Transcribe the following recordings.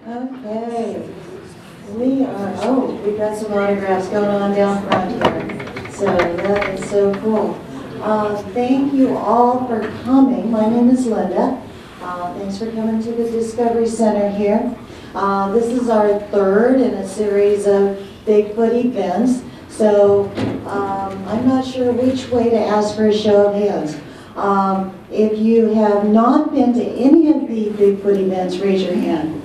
Okay, we've got some autographs going on down front here. So that is so cool. Thank you all for coming. My name is Linda. Thanks for coming to the Discovery Center here. This is our third in a series of Bigfoot events. So I'm not sure which way to ask for a show of hands. If you have not been to any of the Bigfoot events, raise your hand.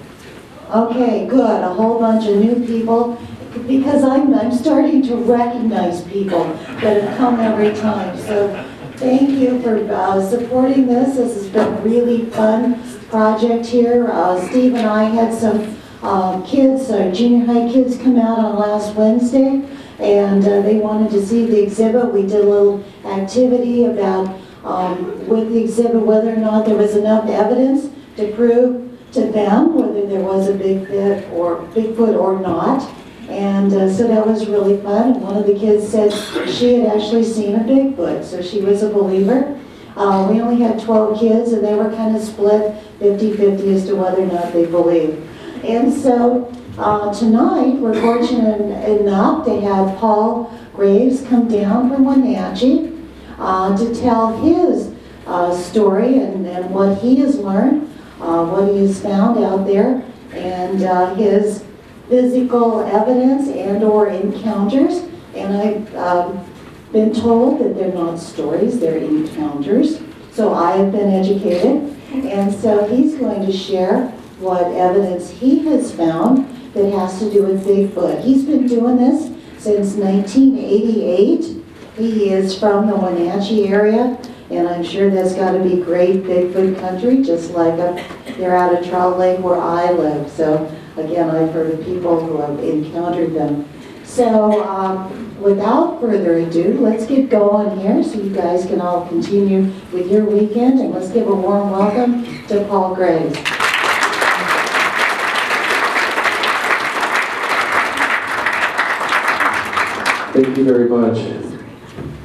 Okay, good. A whole bunch of new people, because I'm starting to recognize people that have come every time. So thank you for supporting this. This has been a really fun project here. Steve and I had some kids, junior high kids, come out on last Wednesday, and they wanted to see the exhibit. We did a little activity about with the exhibit whether or not there was enough evidence to prove to them whether there was a Bigfoot or not. And so that was really fun. And one of the kids said she had actually seen a Bigfoot, so she was a believer. We only had 12 kids, and they were kind of split 50-50 as to whether or not they believed. And so tonight we're fortunate enough to have Paul Graves come down from Wenatchee to tell his story and what he has learned, what he has found out there, and his physical evidence and or encounters. And I've been told that they're not stories, they're encounters. So I have been educated. And so he's going to share what evidence he has found that has to do with Bigfoot. He's been doing this since 1988. He is from the Wenatchee area, and I'm sure that's got to be great Bigfoot country, just like they're out of Trout Lake where I live. So again, I've heard of people who have encountered them. So without further ado, let's get going here so you guys can all continue with your weekend, and let's give a warm welcome to Paul Graves. Thank you very much.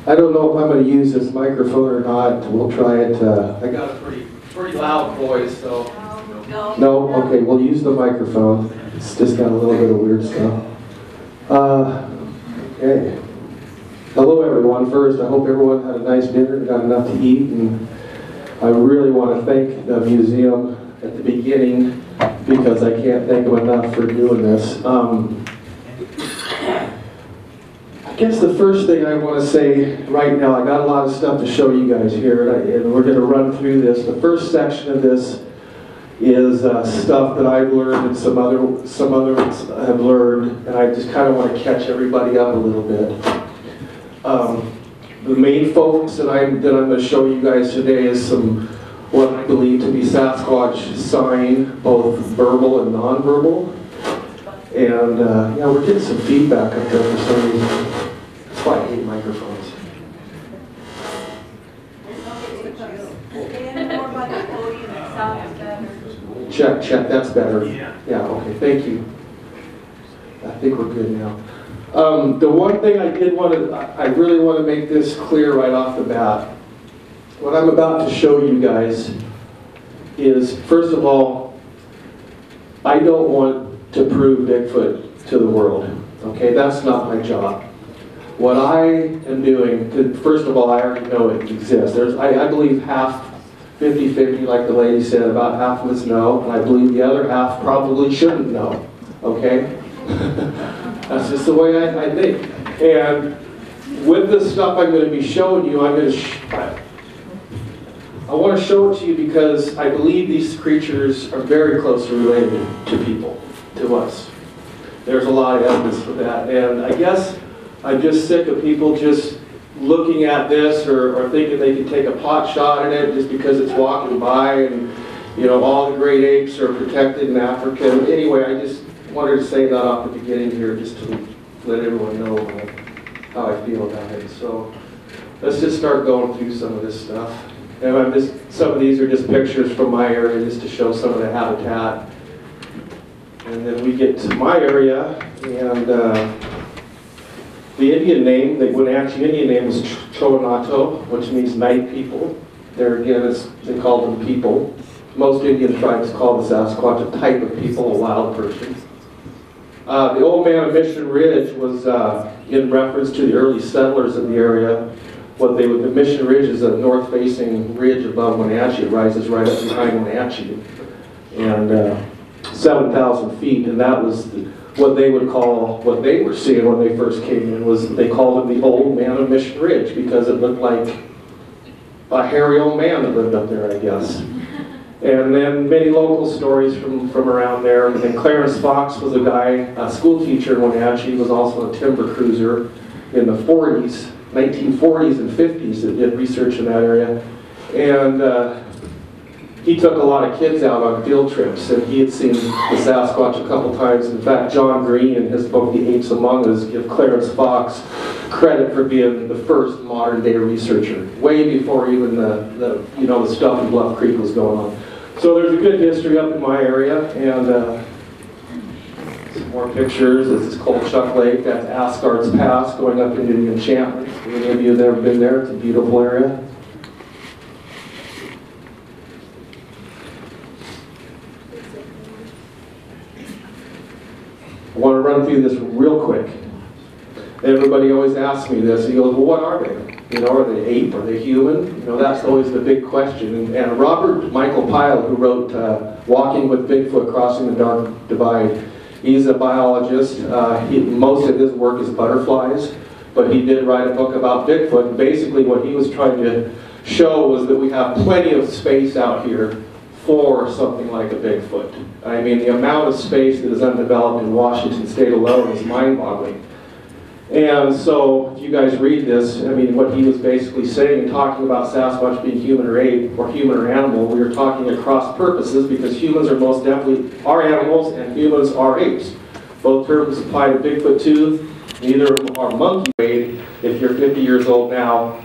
I don't know if I'm going to use this microphone or not. We'll try it. I got a pretty loud voice, so. No? Okay, we'll use the microphone. It's just got a little bit of weird stuff. Okay. Hello, everyone. First, I hope everyone had a nice dinner and got enough to eat. And I really want to thank the museum at the beginning, because I can't thank them enough for doing this. I guess the first thing I want to say right now, I got a lot of stuff to show you guys here, and we're going to run through this. The first section of this is stuff that I've learned and some others have learned, and I just kind of want to catch everybody up a little bit. The main focus that I'm going to show you guys today is some what I believe to be Sasquatch sign, both verbal and nonverbal. And yeah, we're getting some feedback up there for some reason. That's why I hate microphones. Check, that's better. Yeah, okay, thank you. I think we're good now. The one thing I really want to make this clear right off the bat. What I'm about to show you guys is, first of all, I don't want to prove Bigfoot to the world. Okay, that's not my job. What I am doing, first of all, I already know it exists. I believe half, 50-50, like the lady said, about half of us know, and I believe the other half probably shouldn't know. Okay? That's just the way I think. And with the stuff I'm going to be showing you, I want to show it to you because I believe these creatures are very closely related to people, to us. There's a lot of evidence for that. And I guess I'm just sick of people just looking at this or thinking they can take a pot shot at it just because it's walking by, and you know, all the great apes are protected in Africa. Anyway, I just wanted to say that off the beginning here just to let everyone know how I feel about it. So let's just start going through some of this stuff. And some of these are just pictures from my area just to show some of the habitat. And then we get to my area, and the Indian name, the Wenatchee Indian name is Chowanato, which means night people. There again, they call them people. most Indian tribes call the Sasquatch a type of people, a wild person. The Old Man of Mission Ridge was in reference to the early settlers of the area. The Mission Ridge is a north-facing ridge above Wenatchee. It rises right up behind Wenatchee, and 7,000 feet. And that was what they would call, what they were seeing when they first came in, was they called it the Old Man of Mission Ridge because it looked like a hairy old man that lived up there, I guess. And then many local stories from around there. And Clarence Fox was a guy, a school teacher in Wenatchee. He was also a timber cruiser in the 40s, 1940s and 50s that did research in that area. And he took a lot of kids out on field trips, and he had seen the Sasquatch a couple times. In fact, John Green, in his book, The Apes Among Us, give Clarence Fox credit for being the first modern-day researcher, way before even the stuff in Bluff Creek was going on. So there's a good history up in my area, and some more pictures. This is Kolchak Lake. That's Asgard's Pass, going up into the Enchantment. If any of you have ever been there, it's a beautiful area. I want to run through this real quick. Everybody always asks me this. He goes, well, what are they? Are they ape? Are they human? That's always the big question. And Robert Michael Pyle, who wrote Walking with Bigfoot, Crossing the Dark Divide, he's a biologist. Most of his work is butterflies, but he did write a book about Bigfoot. And basically what he was trying to show was that we have plenty of space out here for something like a Bigfoot. I mean, the amount of space that is undeveloped in Washington State alone is mind-boggling. And so, if you guys read this, I mean, what he was basically saying, talking about Sasquatch being human or ape, or human or animal, we were talking across purposes, because humans are most definitely are animals and humans are apes. Both terms apply to Bigfoot too. Neither of them are monkey brain. If you're 50 years old now,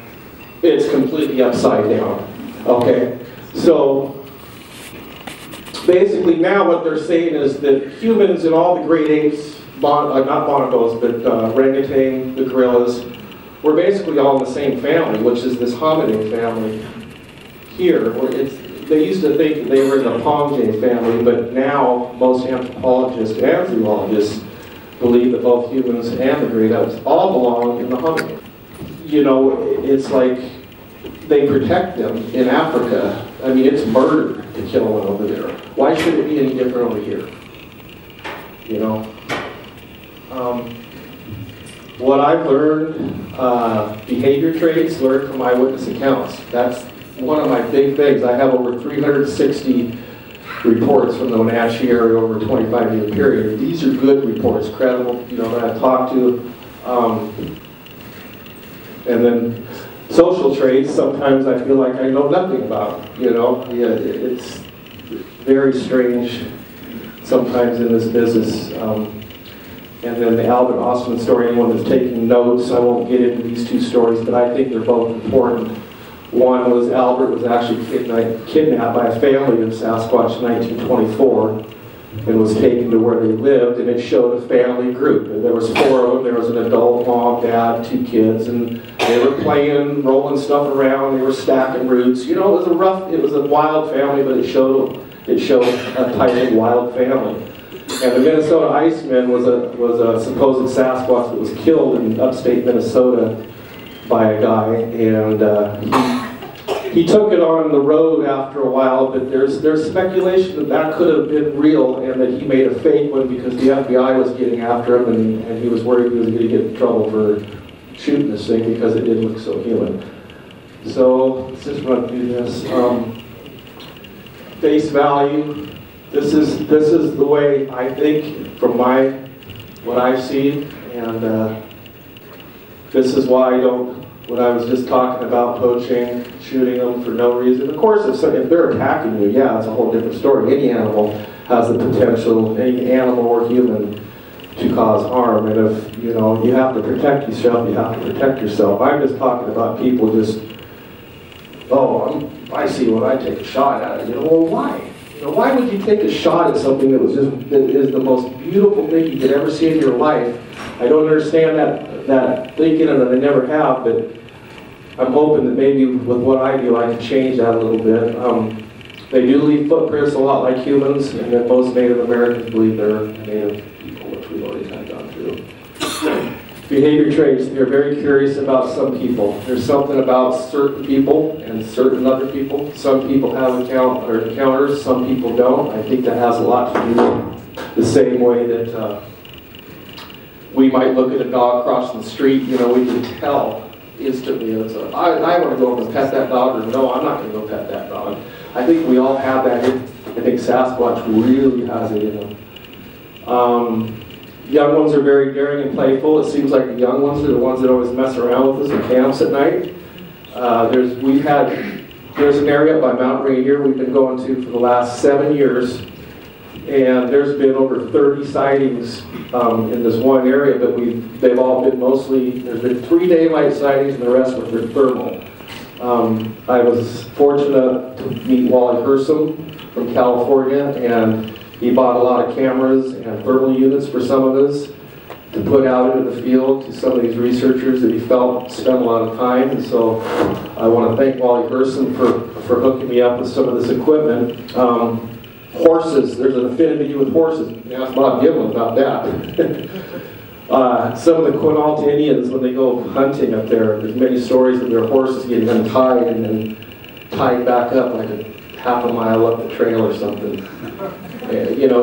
it's completely upside down. Okay? So, basically now what they're saying is that humans and all the great apes, not bonobos, but orangutan, the gorillas, we're basically all in the same family, which is this hominid family here. They used to think they were in the Pomjay family, but now most anthropologists and zoologists believe that both humans and the great apes all belong in the hominid. It's like they protect them in Africa. I mean, it's murder to kill one over there. Why should it be any different over here? What I've learned, behavior traits learned from eyewitness accounts. That's one of my big things. I have over 360 reports from the Wenatchee area over a 25-year period. These are good reports, credible, that I've talked to. And then social traits, sometimes I feel like I know nothing about. It's very strange sometimes in this business. And then the Albert Ostman story, anyone that's taking notes, I won't get into these two stories, but I think they're both important. One was Albert was actually kidnapped by a family in Sasquatch in 1924 and was taken to where they lived, and it showed a family group. And there was 4 of them. There was an adult, mom, dad, 2 kids, and they were playing, rolling stuff around. They were stacking roots. It was a wild family, but it showed a type of wild family. And the Minnesota Iceman was a supposed Sasquatch that was killed in upstate Minnesota by a guy, and he took it on the road after a while, but there's speculation that could have been real and that he made a fake one because the FBI was getting after him, and he was worried he was going to get in trouble for shooting this thing because it didn't look so human. So let's just run through this. Face value. This is the way I think from what I've seen, and this is why what I was just talking about, poaching, shooting them for no reason. Of course, if they're attacking you, yeah, it's a whole different story. Any animal has the potential, any animal or human, to cause harm, and if you have to protect yourself, you have to protect yourself. I'm just talking about people just, I see when I take a shot at it. Well, why? Why would you take a shot at something that is the most beautiful thing you could ever see in your life? I don't understand that thinking, and I never have, but I'm hoping that maybe with what I do, I can change that a little bit. They do leave footprints a lot like humans, and then most Native Americans believe they're native people, which we've already kind of gone through. Behavior traits, they're very curious about some people. There's something about certain people and certain other people. Some people have encounters, some people don't. I think that has a lot to do with the same way that we might look at a dog crossing the street, we can tell instantly, I want to go over and pet that dog, or no, I'm not going to go pet that dog. I think we all have that. I think Sasquatch really has it in them. Young ones are very daring and playful. It seems like the young ones are the ones that always mess around with us at camps at night. There's an area up by Mount Rainier we've been going to for the last 7 years, and there's been over 30 sightings in this one area, but they've all been there's been 3 daylight sightings and the rest were thermal. I was fortunate to meet Wally Hersom from California, and he bought a lot of cameras and thermal units for some of us to put out into the field to some of these researchers that he felt spent a lot of time. And so I want to thank Wally Hersom for hooking me up with some of this equipment. Horses, there's an affinity with horses. Ask Bob Gimlin about that. Some of the Quinault Indians, when they go hunting up there's many stories of their horses getting untied and then tied back up like a half a mile up the trail or something.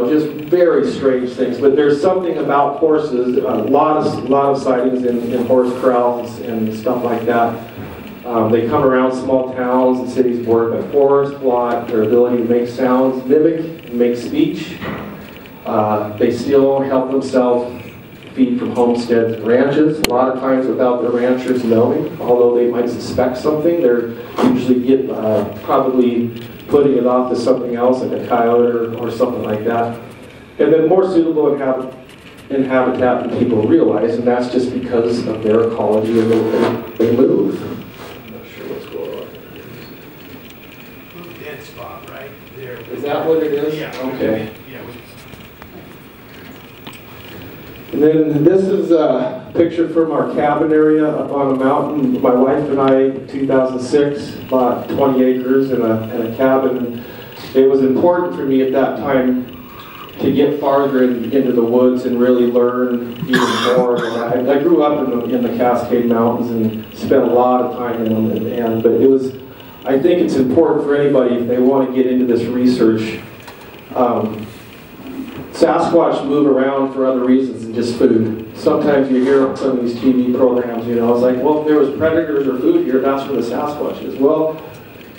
Just very strange things. But there's something about horses, a lot of sightings in horse corrals and stuff like that. They come around small towns and cities bordered by forest, plot, their ability to make sounds, mimic, and make speech. They still help themselves feed from homesteads and ranches, a lot of times without the ranchers knowing, although they might suspect something. They're usually probably putting it off to something else, like a coyote or something like that. And then more suitable in habitat than people realize, and that's just because of their ecology and the way they move. I'm not sure what's going on. Dead spot, right there. Is that what it is? Yeah. Okay. Yeah. And then this is a picture from our cabin area up on a mountain. My wife and I, in 2006, bought 20 acres and a cabin. It was important for me at that time to get farther into the woods and really learn even more. I grew up in the Cascade Mountains and spent a lot of time in them. But I think it's important for anybody if they want to get into this research. Sasquatch move around for other reasons than just food. Sometimes you hear on some of these TV programs, it's like, well, if there was predators or food here, that's where the Sasquatch is. Well,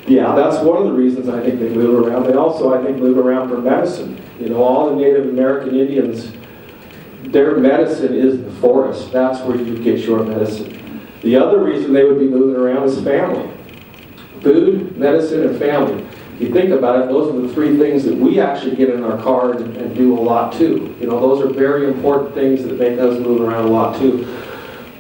yeah, that's one of the reasons I think they move around. They also, I think, move around for medicine. All the Native American Indians, their medicine is the forest. That's where you get your medicine. The other reason they would be moving around is family. Food, medicine, and family. If you think about it, those are the 3 things that we actually get in our car and do a lot too. Those are very important things that make us move around a lot too.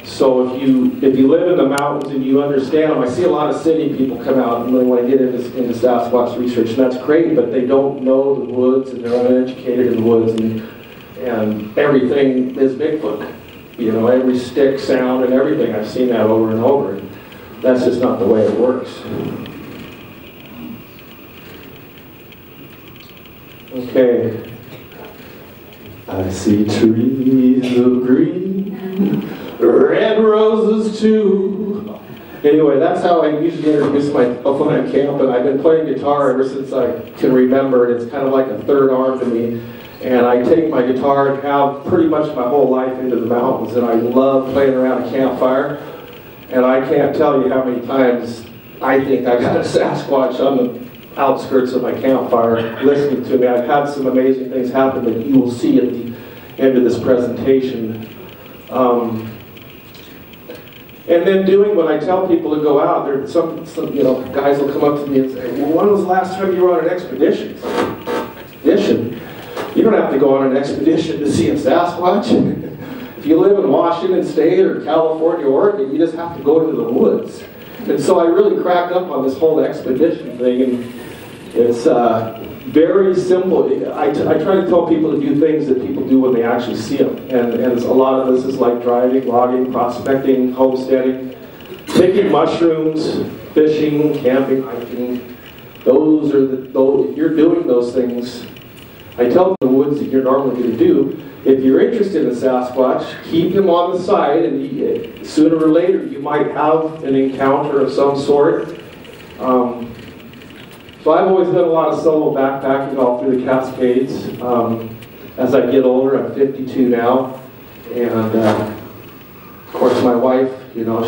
So if you live in the mountains and you understand them, I see a lot of city people come out and they want to get into Sasquatch research, and that's great, but they don't know the woods and they're uneducated in the woods, and everything is Bigfoot. Every stick, sound, and everything. I've seen that over and over. And that's just not the way it works. Okay. I see trees of green, red roses too. Anyway, that's how I usually introduce myself when I'm camping. I've been playing guitar ever since I can remember. It's kind of like a third arm to me. And I take my guitar and have pretty much my whole life into the mountains, and I love playing around a campfire. And I can't tell you how many times I think I got a Sasquatch on the outskirts of my campfire listening to me. I've had some amazing things happen that you will see at the end of this presentation. And then doing what I tell people to go out, there some guys will come up to me and say, well, when was the last time you were on an expedition? Expedition? You don't have to go on an expedition to see a Sasquatch. If you live in Washington State or California or Oregon, you just have to go into the woods. And so I really cracked up on this whole expedition thing, and it's very simple. I try to tell people to do things that people do when they actually see them. And a lot of this is like driving, logging, prospecting, homesteading, picking mushrooms, fishing, camping, hiking. those are if you're doing those things, I tell the woods that you're normally going to do, if you're interested in Sasquatch, keep him on the side, and sooner or later you might have an encounter of some sort. So I've always done a lot of solo backpacking all through the Cascades. As I get older, I'm 52 now, and of course my wife, you know,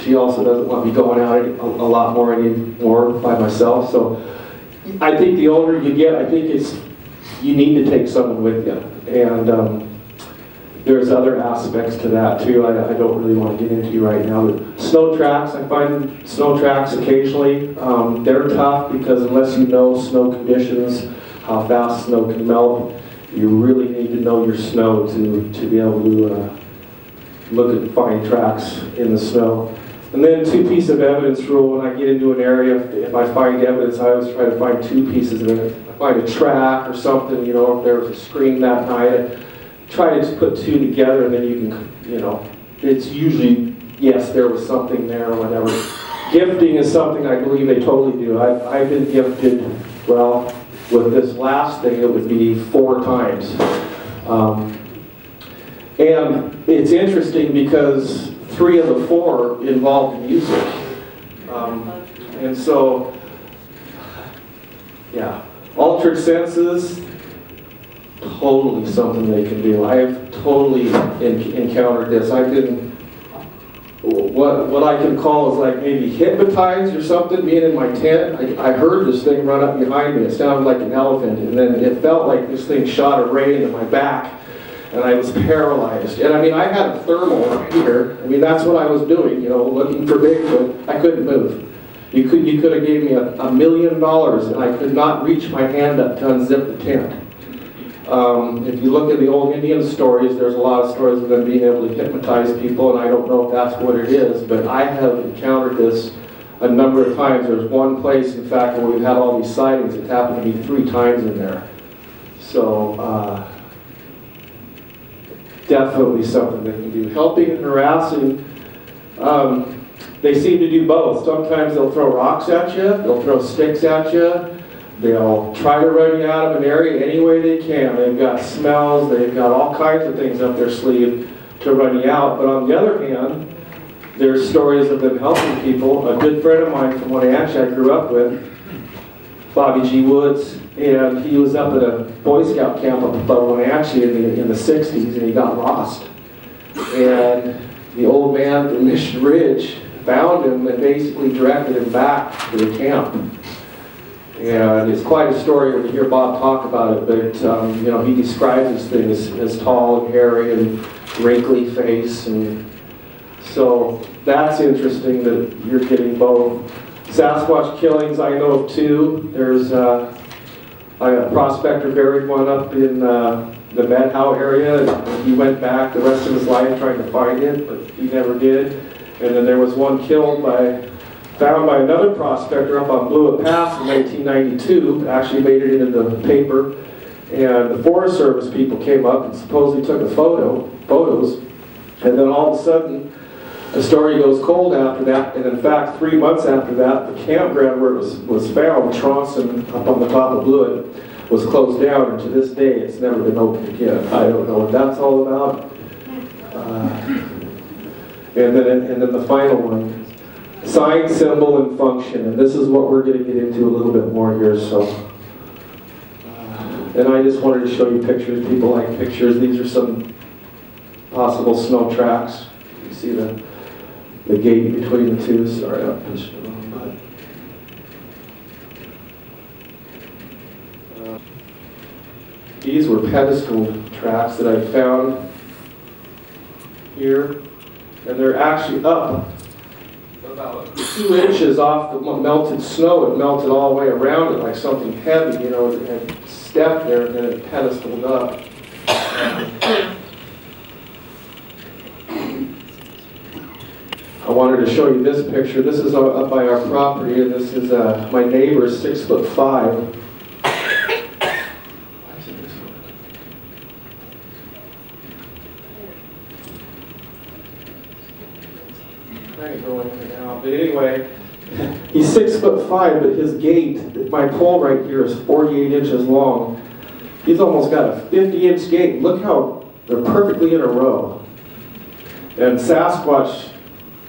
she also doesn't want me going out a lot more anymore by myself. So I think the older you get, I think you need to take someone with you, and there's other aspects to that too. I don't really want to get into right now. But snow tracks, I find snow tracks occasionally. They're tough because unless you know snow conditions, how fast snow can melt, you really need to know your snow to be able to look and find tracks in the snow. And then 2 piece of evidence rule. When I get into an area, if I find evidence, I always try to find 2 pieces of it. If I find a track or something, you know, if there was a scream that night, try to just put 2 together, and then you can, you know, it's usually, yes, there was something there or whatever. Gifting is something I believe they totally do. I've been gifted, well, with this last thing, it would be 4 times. And it's interesting because 3 of the 4 involved music. And so, yeah, altered senses, totally something they can do. I've totally encountered this. I've been, what I can call is like maybe hypnotized or something, being in my tent. I heard this thing run up behind me. It sounded like an elephant, and then it felt like this thing shot a ray into my back, and I was paralyzed. And I mean, I had a thermal right here. I mean, that's what I was doing, you know, looking for Bigfoot. I couldn't move. You could have gave me $1 million, and I could not reach my hand up to unzip the tent. If you look at the old Indian stories, there's a lot of stories of them being able to hypnotize people, and I don't know if that's what it is, but I have encountered this a number of times. There's one place, in fact, where we've had all these sightings. It's happened to me 3 times in there. So, definitely something they can do. Helping and harassing, they seem to do both. Sometimes they'll throw rocks at you, they'll throw sticks at you, they'll try to run you out of an area any way they can. They've got smells, they've got all kinds of things up their sleeve to run you out. But on the other hand, there's stories of them helping people. A good friend of mine from Wenatchee I grew up with, Bobby G. Woods, and he was up at a Boy Scout camp up above Wenatchee in the 60s, and he got lost. And the old man from Mission Ridge found him and basically directed him back to the camp. And it's quite a story when you hear Bob talk about it, but you know, he describes this thing as tall and hairy and wrinkly face, and so that's interesting that you're getting both. Sasquatch killings, I know of 2. There's a prospector buried one up in the Medhow area, and he went back the rest of his life trying to find it, but he never did. And then there was one found by another prospector up on Blewett Pass in 1992, actually made it into the paper, and the Forest Service people came up and supposedly took photos, and then all of a sudden, the story goes cold after that, and in fact, 3 months after that, the campground where it was found, Tronson, up on the top of Blewett, was closed down, and to this day, it's never been opened again. I don't know what that's all about. And then the final one, sign, symbol, and function, and this is what we're going to get into a little bit more here. So, and I just wanted to show you pictures. People like pictures. These are some possible snow tracks. You see the gate between the 2. Sorry, I pushed it wrong button. These were pedestal tracks that I found here, and they're actually up about 2 inches off the melted snow. It melted all the way around it like something heavy, you know, it had stepped there and then it pedestaled up. I wanted to show you this picture. This is up by our property, and this is my neighbor's 6'5". But anyway, He's 6'5", but his gait, my pole right here is 48 inches long. He's almost got a 50-inch gait. Look how they're perfectly in a row. And Sasquatch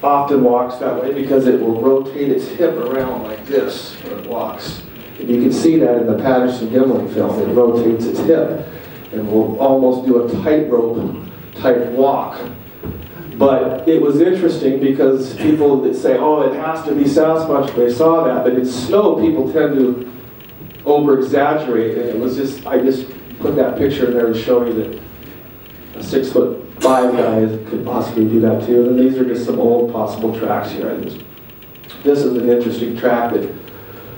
often walks that way because it will rotate its hip around like this when it walks. And you can see that in the Patterson-Gimlin film. It rotates its hip and will almost do a tightrope type walk. But it was interesting because people that say, oh, it has to be Sasquatch, they saw that, but in snow people tend to over-exaggerate, and it was just, I just put that picture in there to show you that a 6'5" guy could possibly do that too. And these are just some old possible tracks here. This is an interesting track that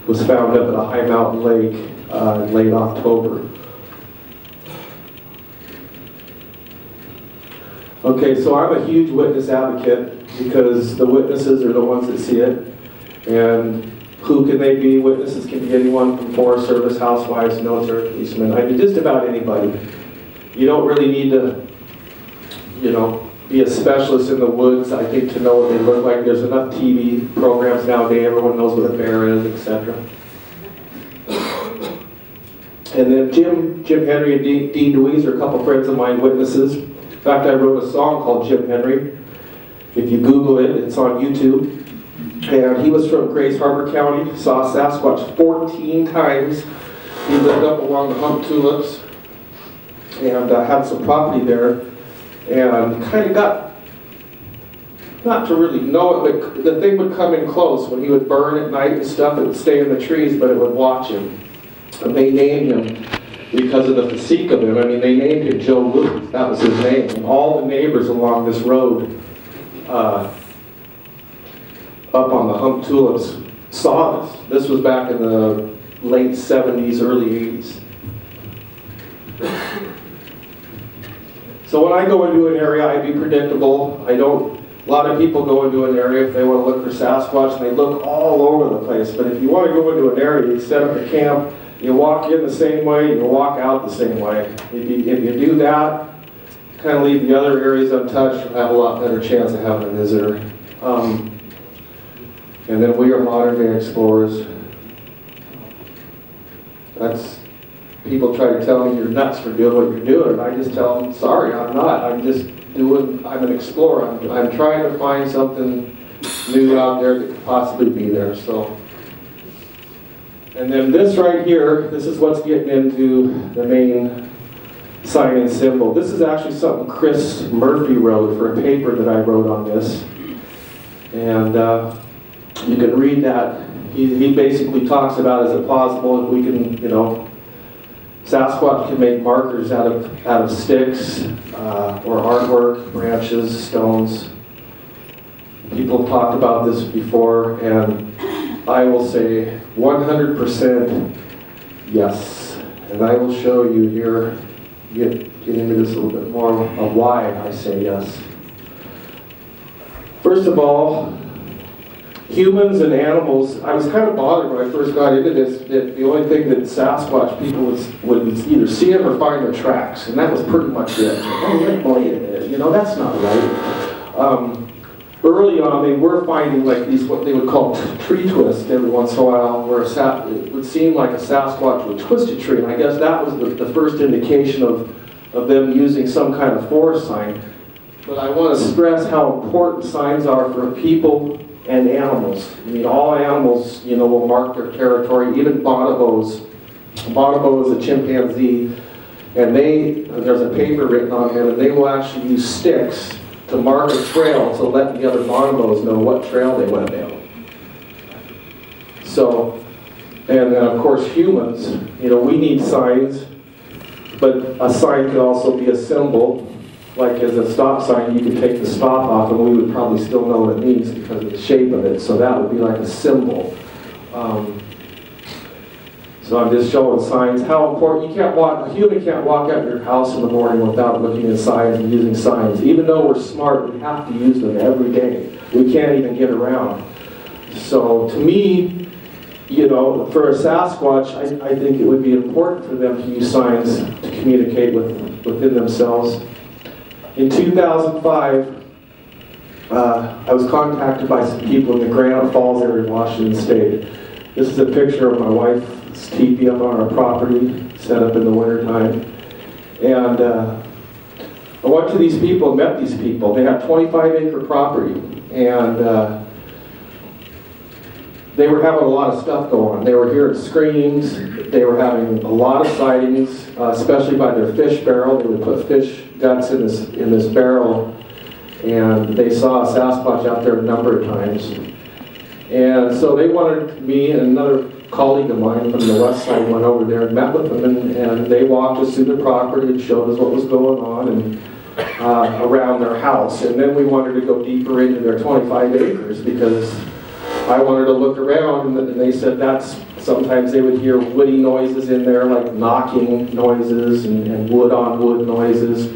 was found up at a high mountain lake in late October. Okay, so I'm a huge witness advocate because the witnesses are the ones that see it. And who can they be? Witnesses can be anyone from Forest Service, housewives, military policemen. I mean, just about anybody. You don't really need to, be a specialist in the woods, I think, to know what they look like. There's enough TV programs nowadays. Everyone knows what a bear is, etc. And then Jim Henry and Dean DeWeese are a couple friends of mine, witnesses. In fact, I wrote a song called Jim Henry. If you Google it, it's on YouTube. And he was from Grays Harbor County, saw Sasquatch 14 times. He lived up along the Hump Tulips and had some property there. And kind of got, not to really know it, but the thing would come in close. When he would burn at night and stuff, it would stay in the trees, but it would watch him. And they named him because of the physique of him. I mean, they named him Joe Louis. That was his name. And all the neighbors along this road up on the Hump Tulips saw this. This was back in the late 70s, early 80s. So when I go into an area, I be predictable. A lot of people go into an area if they want to look for Sasquatch, and they look all over the place. But if you want to go into an area, you set up a camp, you walk in the same way, you walk out the same way. If you do that, kind of leave the other areas untouched, you'll have a lot better chance of having a visitor. And then we are modern day explorers. People try to tell me you're nuts for doing what you're doing, and I just tell them, sorry, I'm not. I'm an explorer. I'm trying to find something new out there that could possibly be there. So, and then this right here, this is what's getting into the main sign and symbol. This is actually something Chris Murphy wrote for a paper that I wrote on this. And you can read that. He basically talks about, is it possible if we can, Sasquatch can make markers out of sticks or artwork, branches, stones. People have talked about this before, and I will say 100% yes. And I will show you here, get into this a little bit more of why I say yes. First of all, humans and animals, I was kind of bothered when I first got into this, that the only thing that Sasquatch people would either see them or find their tracks, and that was pretty much it. That's not right. Early on, they were finding like these, what they would call tree twists every once in a while, where it would seem like a Sasquatch would twist a tree, and I guess that was the first indication of them using some kind of forest sign. But I want to stress how important signs are for people and animals. I mean, all animals, will mark their territory, even bonobos. Bonobo is a chimpanzee, and there's a paper written on him, and they will actually use sticks to mark a trail to let the other bonobos know what trail they went down. So, and then of course humans, we need signs, but a sign could also be a symbol. Like as a stop sign, you could take the stop off and we would probably still know what it means because of the shape of it. So that would be like a symbol. So I'm just showing signs. How important, a human can't walk out your house in the morning without looking at signs and using signs. Even though we're smart, we have to use them every day. We can't even get around. So to me, for a Sasquatch, I think it would be important for them to use signs to communicate within themselves. In 2005, I was contacted by some people in the Granite Falls area of Washington State. This is a picture of my wife's teepee up on our property, set up in the wintertime. And I went to these people and met these people. They had 25-acre property, and they were having a lot of stuff going on. They were hearing screams. They were having a lot of sightings, especially by their fish barrel. They would put fish guts in this barrel, and they saw a Sasquatch out there a number of times. And so they wanted me and another colleague of mine from the west side went over there and met with them, and they walked us through the property and showed us what was going on and around their house. And then we wanted to go deeper into their 25 acres because I wanted to look around, and they said that's sometimes they would hear woody noises in there, like knocking noises and wood on wood noises,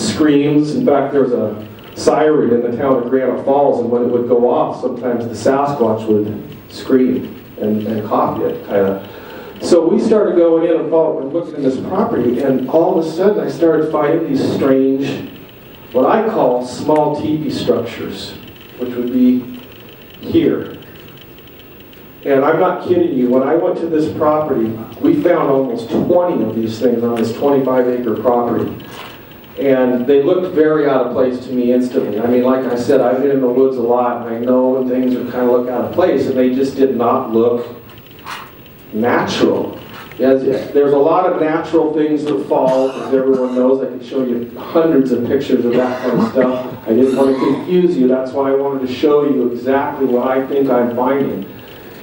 screams. In fact, there was a siren in the town of Granite Falls, and when it would go off, sometimes the Sasquatch would scream and copy it, kind of. So we started going in and looking at this property, and all of a sudden I started finding these strange, what I call small teepee structures, which would be here. And I'm not kidding you, when I went to this property, we found almost 20 of these things on this 25-acre property. And they looked very out of place to me instantly. I mean, like I said, I've been in the woods a lot, and I know when things are kind of look out of place, and they just did not look natural. Yes, there's a lot of natural things that fall, as everyone knows. I could show you hundreds of pictures of that kind of stuff. I didn't want to confuse you. That's why I wanted to show you exactly what I think I'm finding.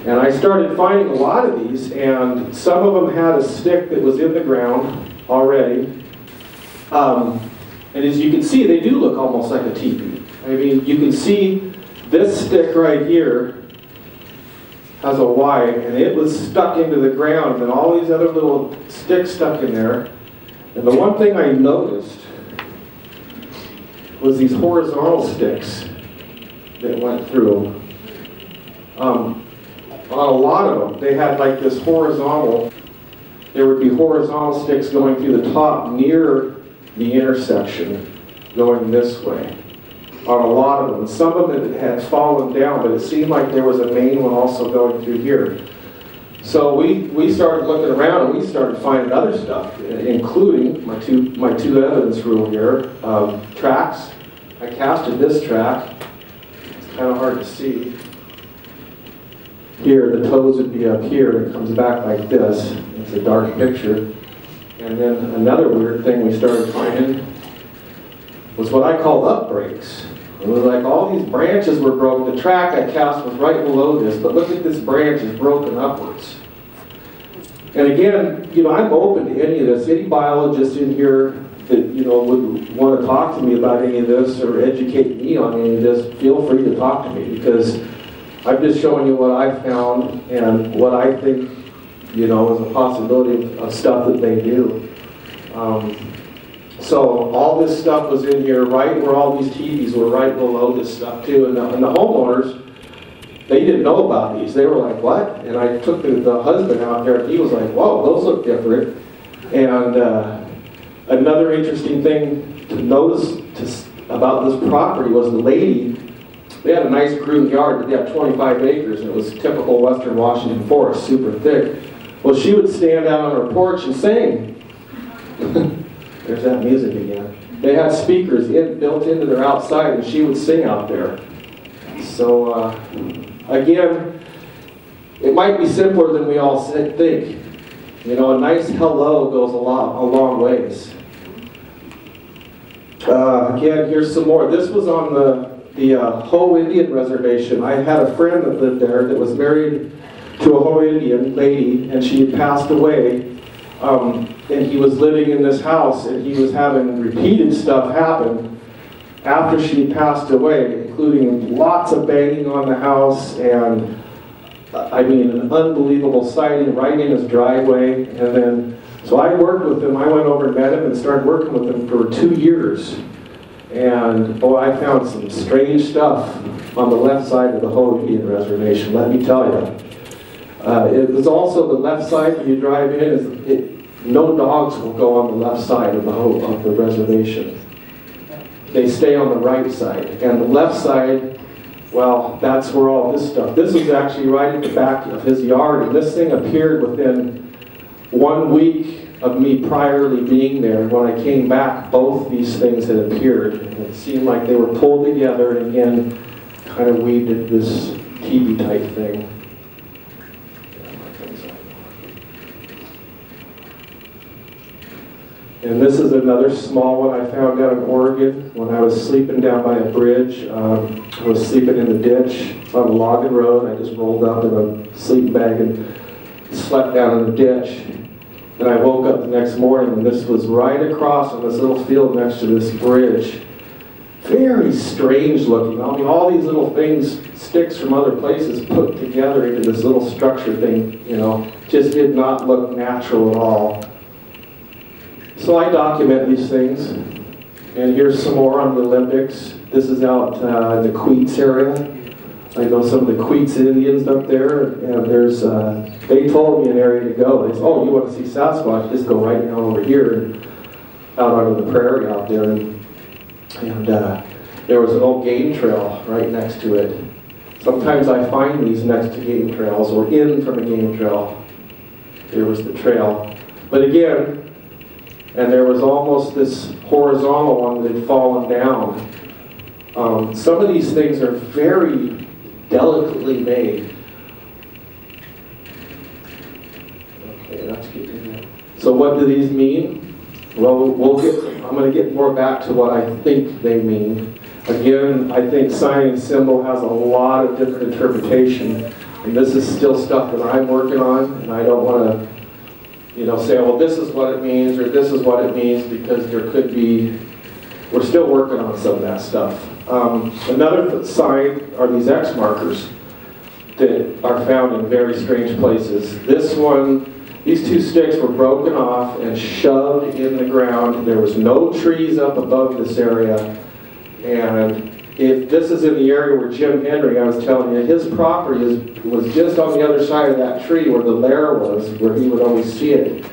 And I started finding a lot of these, and some of them had a stick that was in the ground already. And as you can see, they do look almost like a teepee. I mean, you can see this stick right here has a Y, and it was stuck into the ground, and all these other little sticks stuck in there. And the one thing I noticed was these horizontal sticks that went through. On a lot of them, they had like this horizontal, there would be horizontal sticks going through the top near the intersection, going this way. On a lot of them. Some of it had fallen down, but it seemed like there was a main one also going through here. So we started looking around, and we started finding other stuff, including my two evidence rule here. Tracks. I casted this track. It's kind of hard to see. Here, the toes would be up here, and it comes back like this. It's a dark picture. And then another weird thing we started finding was what I call upbreaks. It was like all these branches were broken. The track I cast was right below this, but look at this branch is broken upwards. And again, you know, I'm open to any of this. Any biologist in here that, you know, would want to talk to me about any of this or educate me on any of this, feel free to talk to me, because I'm just showing you what I found and what I think, you know, is a possibility of stuff that they do. So all this stuff was in here right where all these teepees were, right below this stuff too. And the homeowners, they didn't know about these. They were like, what? And I took the husband out there, and he was like, whoa, those look different. And another interesting thing to notice about this property was the lady, they had a nice groomed yard. They had 25 acres, and it was typical Western Washington forest, super thick. Well, she would stand out on her porch and sing. There's that music again. They had speakers built into their outside, and she would sing out there. So, again, it might be simpler than we all think. You know, a nice hello goes a long ways. Again, here's some more. This was on the Hoh Indian Reservation. I had a friend that lived there that was married to a Hoh Indian lady, and she had passed away. And he was living in this house, and he was having repeated stuff happen after she passed away, including lots of banging on the house, and I mean, an unbelievable sighting right in his driveway. And then, so I worked with him. I went over and met him and started working with him for 2 years. And boy, I found some strange stuff on the left side of the Hoh Indian Reservation, let me tell you. It was also the left side when you drive in, no dogs will go on the left side of the reservation. they stay on the right side. And the left side, well, that's where all this stuff. This is actually right at the back of his yard, and this thing appeared within 1 week of me priorly being there. When I came back, both these things had appeared. And it seemed like they were pulled together and again kind of weaved into this teepee type thing. And this is another small one I found down in Oregon when I was sleeping down by a bridge. I was sleeping in the ditch on a logging road. I just rolled up in a sleeping bag and slept down in the ditch. And I woke up the next morning and this was right across on this little field next to this bridge. Very strange looking. I mean, all these little things, sticks from other places put together into this little structure thing, you know, just did not look natural at all. So I document these things, and here's some more on the Olympics. This is out in the Queets area. I know some of the Queets Indians up there, and there's, they told me an area to go. They said, oh, you want to see Sasquatch, just go right now over here, and out onto the prairie out there. And there was an old game trail right next to it. Sometimes I find these next to game trails, or in from a game trail. There was the trail. But again, and there was almost this horizontal one that had fallen down. Some of these things are very delicately made. Okay, that's good. So what do these mean? Well, I'm going to get more back to what I think they mean. Again, I think sign and symbol has a lot of different interpretation, and this is still stuff that I'm working on, and I don't want to say, well, this is what it means, or this is what it means, because there could be, we're still working on some of that stuff. Another sign are these X markers that are found in very strange places. This one, these two sticks were broken off and shoved in the ground. There was no trees up above this area, and if this is in the area where Jim Henry, I was telling you, his property was just on the other side of that tree where the lair was, where he would always see it.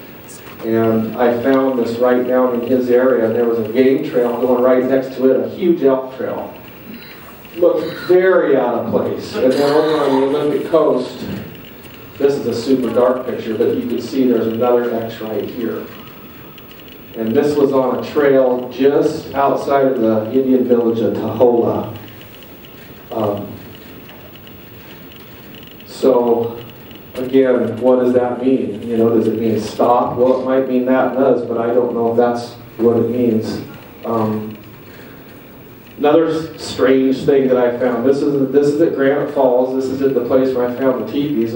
And I found this right down in his area. There was a game trail going right next to it, a huge elk trail. Looked very out of place. And then over on the Olympic coast, this is a super dark picture, but you can see there's another X right here. And this was on a trail just outside of the Indian village of Tahola. So, again, what does that mean? Does it mean stop? Well, it might mean that does, but I don't know if that's what it means. Another strange thing that I found, this is at Granite Falls. This is at the place where I found the teepees,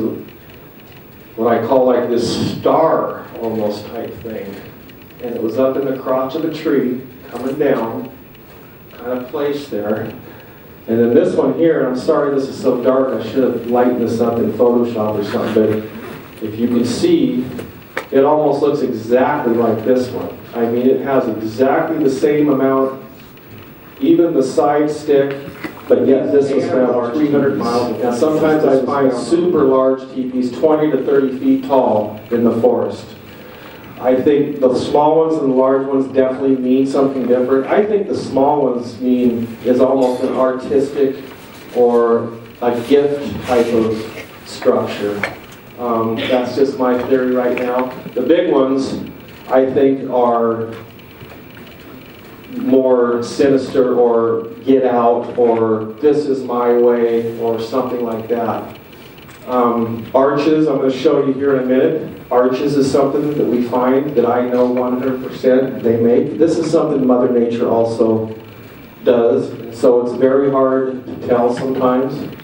what I call like this star almost type thing. And it was up in the crotch of a tree, coming down, kind of placed there. And then this one here, I'm sorry this is so dark, I should have lightened this up in Photoshop or something, but if you can see, it almost looks exactly like this one. I mean, it has exactly the same amount, even the side stick, but yet this was found 300 miles. And sometimes I find super large teepees, 20 to 30 feet tall in the forest. I think the small ones and the large ones definitely mean something different. I think the small ones is almost an artistic or a gift type of structure. That's just my theory right now. The big ones, I think, are more sinister or get out or this is my way or something like that. Arches, I'm going to show you here in a minute. Arches is something that we find that I know 100% they make. This is something Mother Nature also does, so it's very hard to tell sometimes.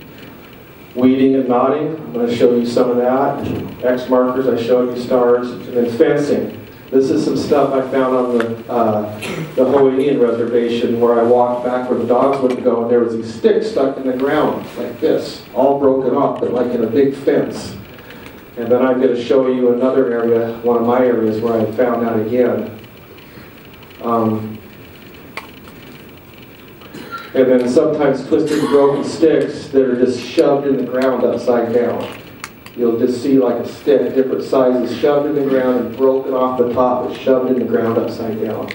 Weeding and knotting, I'm going to show you some of that. X markers, I showed you stars. And then fencing. This is some stuff I found on the Hoh Indian Reservation where I walked back where the dogs wouldn't go, and there was these sticks stuck in the ground like this, all broken off, but like in a big fence. And then I'm going to show you another area, one of my areas where I found that again. And then sometimes twisted broken sticks that are just shoved in the ground upside down. You'll just see like a stick, different sizes, shoved in the ground and broken off the top, but shoved in the ground upside down.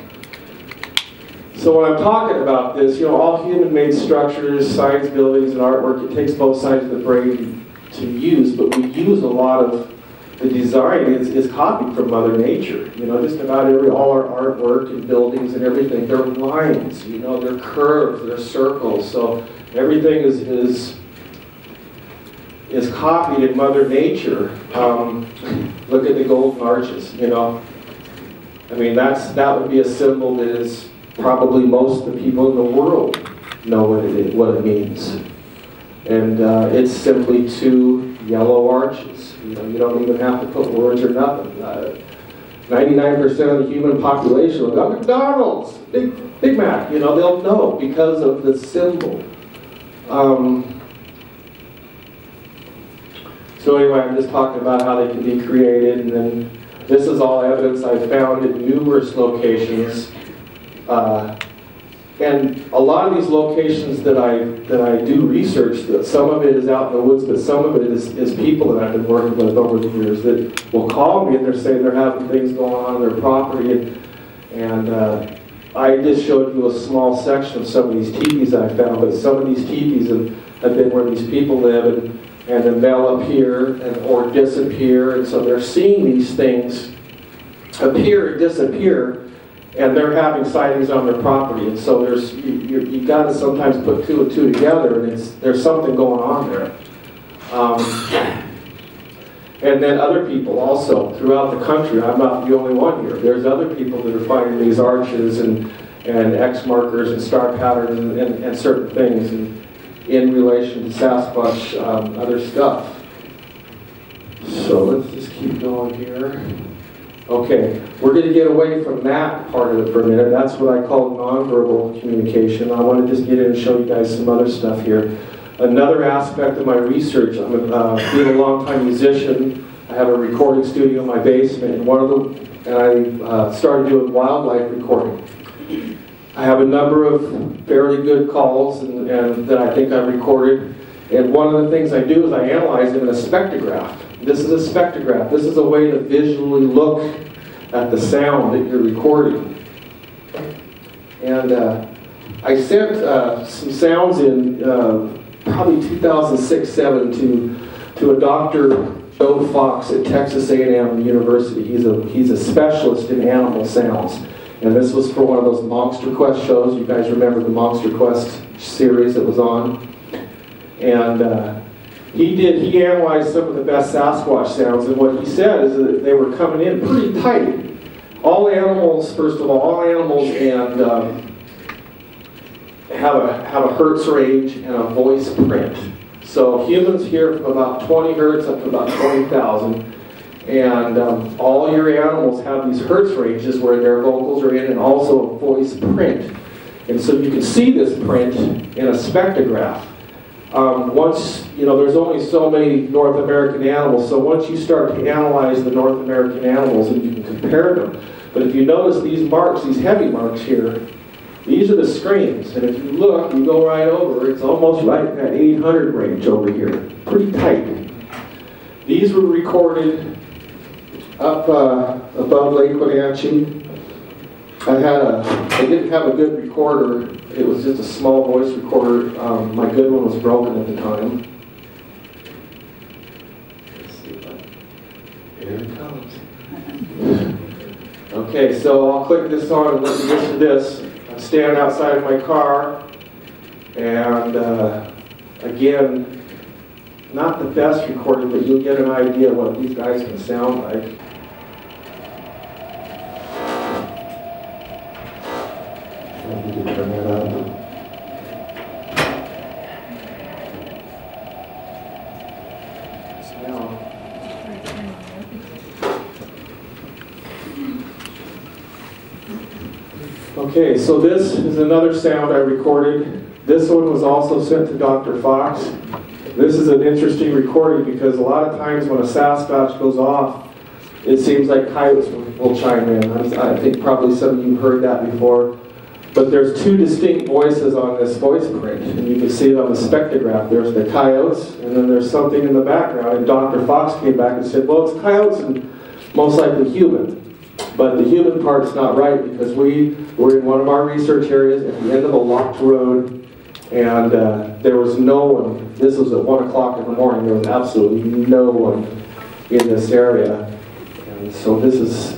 So when I'm talking about this, all human-made structures, science, buildings, and artwork, it takes both sides of the brain to use, but we use a lot of the design is copied from Mother Nature. Just about all our artwork and buildings and everything, they're lines, they're curves, they're circles. So everything is copied in Mother Nature. Look at the golden arches, I mean, that would be a symbol that is probably most of the people in the world know what it means. And it's simply two yellow arches. You don't even have to put words or nothing. 99% of the human population will go, McDonald's, Big Mac, they'll know because of the symbol. So anyway, I'm just talking about how they can be created, and then this is all evidence I found in numerous locations. And a lot of these locations that I do research, that some of it is out in the woods, but some of it is people that I've been working with over the years that will call me and they're saying they're having things going on in their property. And I just showed you a small section of some of these teepees I found, but some of these teepees have been where these people live, and then they'll appear or disappear, and so they're seeing these things appear and disappear, and they're having sightings on their property. And so you've got to sometimes put two and two together, and there's something going on there. And then other people also throughout the country. I'm not the only one here. There's other people that are finding these arches and X markers and star patterns and certain things in relation to Sasquatch, other stuff. So let's just keep going here. Okay, we're going to get away from that part of it for a minute. That's what I call nonverbal communication. I want to just get in and show you guys some other stuff here. Another aspect of my research, I'm being a long-time musician. I have a recording studio in my basement, and I started doing wildlife recording. I have a number of fairly good calls and that I think I recorded. And one of the things I do is I analyze them in a spectrograph. This is a spectrograph. This is a way to visually look at the sound that you're recording. And I sent some sounds in probably 2006-07 to a Dr. Joe Fox at Texas A&M University. He's a specialist in animal sounds. And this was for one of those Monster Quest shows. You guys remember the Monster Quest series that was on? And he analyzed some of the best Sasquatch sounds, and what he said is that they were coming in pretty tight. All animals, first of all animals have a hertz range and a voice print. So humans hear from about 20 hertz up to about 20,000. And all your animals have these hertz ranges where their vocals are in, and also a voice print. And so you can see this print in a spectrograph. There's only so many North American animals, so once you start to analyze the North American animals, and you can compare them. But if you notice these marks, these heavy marks here, these are the screams. And if you look, you go right over, it's almost right in that 800 range over here. Pretty tight. These were recorded up above Lake Wenatchee. I didn't have a good recorder. It was just a small voice recorder. My good one was broken at the time. Let's see here it comes. Okay, so I'll click this on and let you listen to this. I'm standing outside of my car, and again, not the best recording, but you'll get an idea of what these guys can sound like. I need to turn that up. Okay, so this is another sound I recorded. This one was also sent to Dr. Fox. This is an interesting recording because a lot of times when a Sasquatch goes off, it seems like coyotes will chime in. I think probably some of you have heard that before. But there's two distinct voices on this voice print, and you can see it on the spectrograph. There's the coyotes, and then there's something in the background. And Dr. Fox came back and said, well, it's coyotes and most likely human. But the human part's not right because we were in one of our research areas at the end of a locked road, and there was no one. This was at 1 o'clock in the morning. There was absolutely no one in this area. And so this is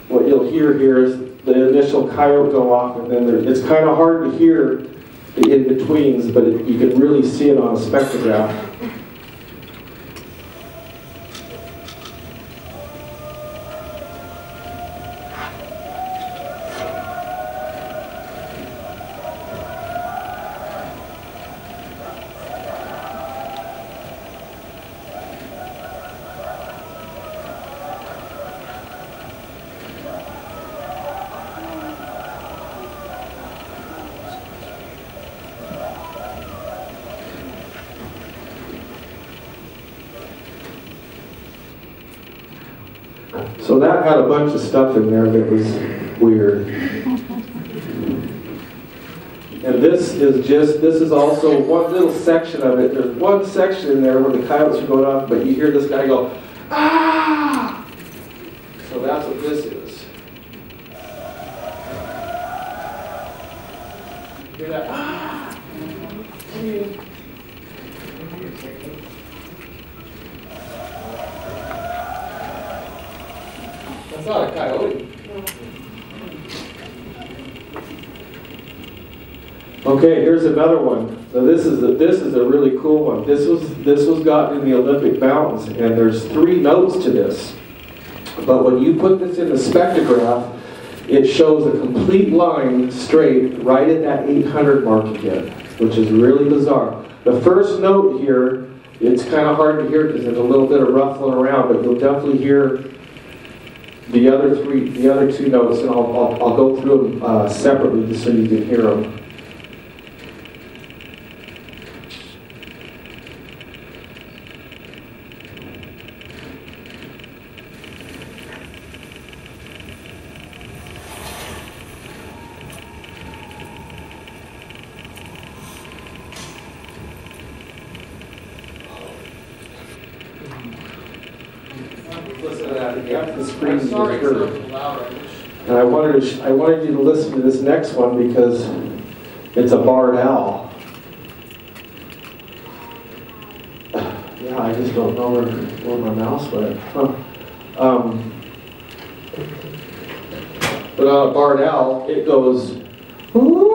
what you'll hear here is the initial coyote go off, and then it's kind of hard to hear the in-betweens, but you can really see it on a spectrograph. So that had a bunch of stuff in there that was weird. And this is also one little section of it. There's one section in there where the coyotes are going off, but you hear this guy go, ah! So that's what this is. You hear that? Ah! That's not a coyote. Okay, here's another one. So this is a really cool one. This was gotten in the Olympic Mountains, and there's 3 notes to this. But when you put this in the spectrograph, it shows a complete line straight right at that 800 mark again, which is really bizarre. The first note here, it's kind of hard to hear because there's a little bit of ruffling around, but you'll definitely hear the other 2 notes, and I'll go through them separately just so you can hear them. Listen to that again. The screen is heard. And I wanted you to listen to this next one because it's a barred owl. Yeah, I just don't know where my mouse went. Huh. But on a barred owl, it goes, woo,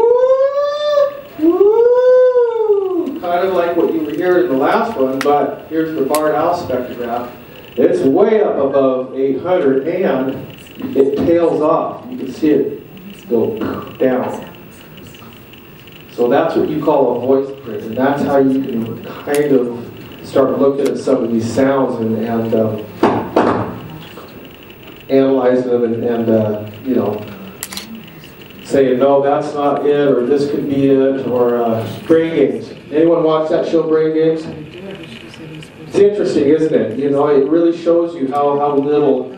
woo, kind of like what you were hearing in the last one, but here's the barred owl spectrograph. It's way up above 800 and it tails off. You can see it go down. So that's what you call a voice print, and that's how you can kind of start looking at some of these sounds and analyzing them and you know, saying, no, that's not it, or this could be it, or Brain Games. Anyone watch that show, Brain Games? It's interesting, isn't it? You know, it really shows you how little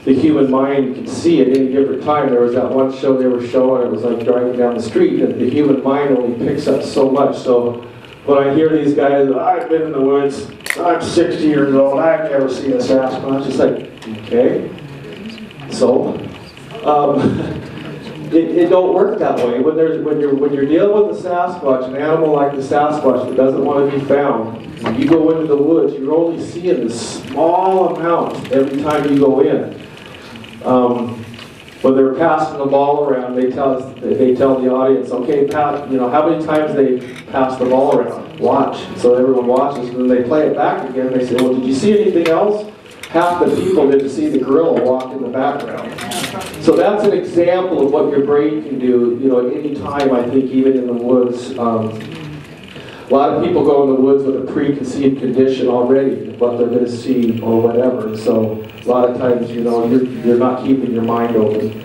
the human mind can see at any different time. There was that one show they were showing, it was like driving down the street, and the human mind only picks up so much. So when I hear these guys, I've been in the woods, I'm 60 years old, I've never seen a Sasquatch, it's like, okay, so it don't work that way. When you're dealing with a Sasquatch, an animal like the Sasquatch that doesn't want to be found, when you go into the woods, you're only seeing this small amount every time you go in. When they're passing the ball around, they tell the audience, okay, you know, how many times they pass the ball around? Watch. So everyone watches, and then they play it back again. They say, well, did you see anything else? Half the people didn't see the gorilla walk in the background. So that's an example of what your brain can do, you know, at any time, I think, even in the woods. A lot of people go in the woods with a preconceived condition already, what they're going to see or whatever. So a lot of times, you know, you're not keeping your mind open.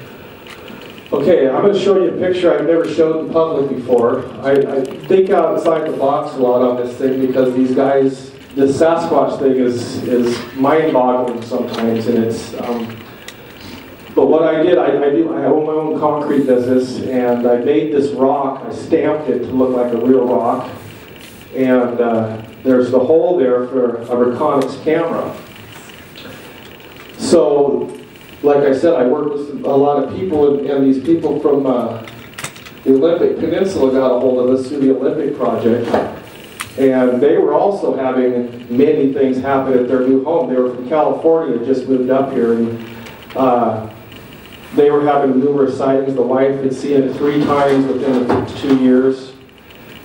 Okay, I'm going to show you a picture I've never shown in public before. I think outside the box a lot on this thing because these guys, this Sasquatch thing is mind-boggling sometimes, and it's. But what I did, I own my own concrete business, and I made this rock. I stamped it to look like a real rock. And there's the hole there for a Reconyx camera. So like I said, I work with a lot of people, and these people from the Olympic Peninsula got a hold of us through the Olympic Project. And they were also having many things happen at their new home. They were from California, just moved up here, and they were having numerous sightings. The wife had seen it 3 times within the 2 years.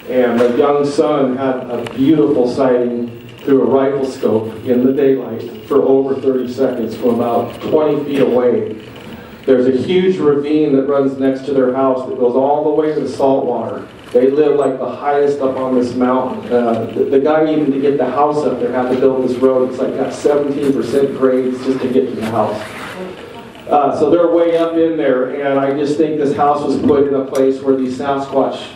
And the young son had a beautiful sighting through a rifle scope in the daylight for over 30 seconds from about 20 feet away. There's a huge ravine that runs next to their house that goes all the way to the saltwater. They live like the highest up on this mountain. The guy, even to get the house up there, had to build this road. It's like got 17% grades just to get to the house. So they're way up in there, and I just think this house was put in a place where these Sasquatch,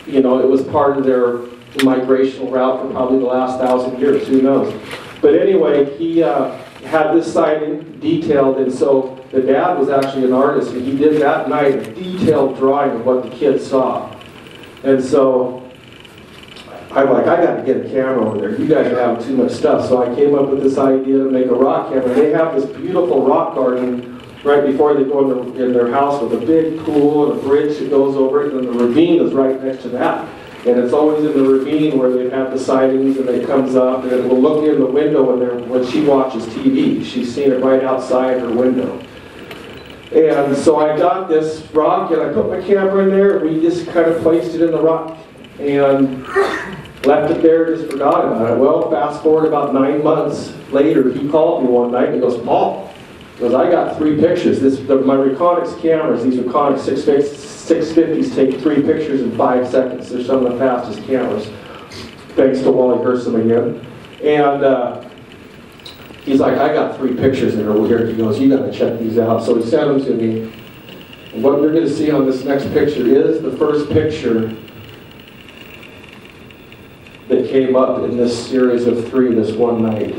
you know, it was part of their migrational route for probably the last 1,000 years, who knows. But anyway, he had this sighting detailed, and so the dad was actually an artist, and he did that night a detailed drawing of what the kids saw. And so I'm like, I got to get a camera over there. You guys are having too much stuff. So I came up with this idea to make a rock camera. They have this beautiful rock garden right before they go in their house with a big pool and a bridge that goes over it, and the ravine is right next to that. And it's always in the ravine where they have the sightings, and it comes up, and it will look in the window when she watches TV. She's seen it right outside her window. And so I got this rock, and I put my camera in there, and we just kind of placed it in the rock, and left it there, just forgot about it. Well, fast forward about 9 months later, he called me one night, and he goes, Paul, because I got 3 pictures. My Reconyx cameras, these Reconyx 650s take 3 pictures in 5 seconds. They're some of the fastest cameras, thanks to Wally Hersom again. And he's like, I got 3 pictures that are here. He goes, you got to check these out. So he sent them to me. And what you're going to see on this next picture is the first picture that came up in this series of 3 this one night.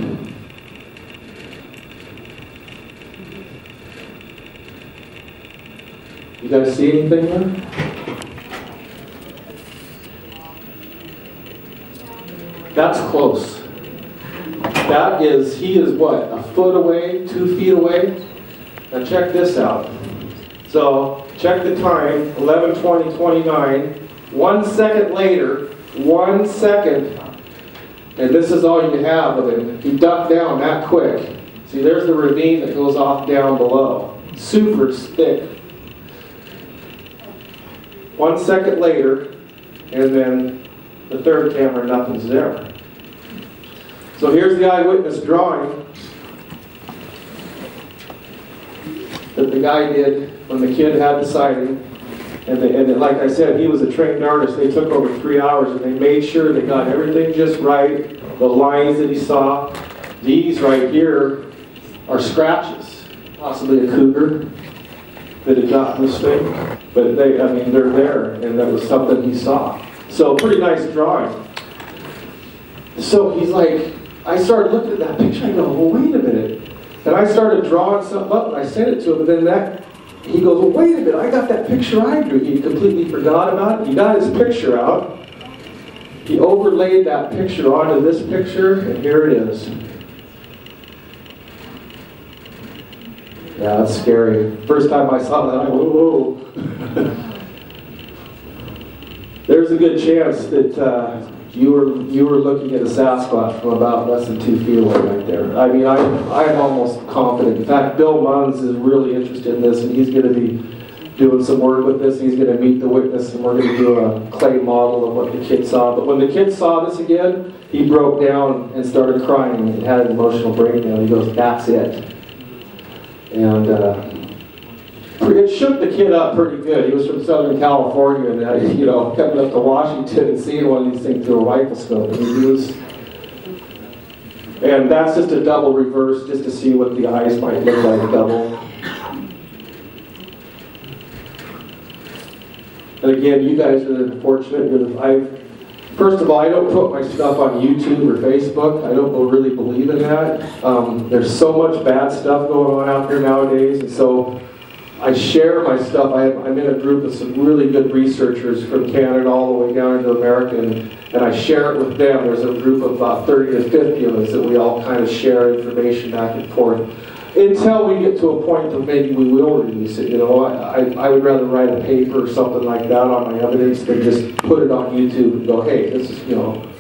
You guys see anything there? That's close. That is, he is what, a foot away, 2 feet away? Now check this out. So, check the time, 11:20:29. 1 second later, 1 second, and this is all you have of him. He ducked down that quick. See, there's the ravine that goes off down below. Super thick. 1 second later, and then the third camera, nothing's there. So here's the eyewitness drawing that the guy did when the kid had the sighting. And like I said, he was a trained artist. They took over 3 hours, and they made sure they got everything just right. The lines that he saw. These right here are scratches, possibly a cougar that had gotten this thing. But they're there, and that was something he saw. So pretty nice drawing. So he's like, I started looking at that picture, I go, well, wait a minute. And I started drawing something up, and I sent it to him, and then he goes, well, wait a minute, I got that picture I drew. He completely forgot about it. He got his picture out. He overlaid that picture onto this picture, and here it is. Yeah, that's scary. First time I saw that, I went, whoa. There's a good chance that you were looking at a Sasquatch from about less than 2 feet away right there. I mean, I'm almost confident. In fact, Bill Munns is really interested in this, and he's going to be doing some work with this. He's going to meet the witness, and we're going to do a clay model of what the kid saw. But when the kid saw this again, he broke down and started crying and had an emotional breakdown. He goes, that's it. And it shook the kid up pretty good. He was from Southern California, and coming up to Washington and seeing one of these things through a rifle scope. And that's just a double reverse, just to see what the eyes might look like double. And again, you guys are fortunate. First of all, I don't put my stuff on YouTube or Facebook. I don't really believe in that. There's so much bad stuff going on out there nowadays, and so I share my stuff. I'm in a group of some really good researchers from Canada all the way down into America, and I share it with them. There's a group of about 30 to 50 of us that we all kind of share information back and forth. until we get to a point that maybe we will release it. You know, I would rather write a paper or something like that on my evidence than just put it on YouTube and go, hey, this is, you know,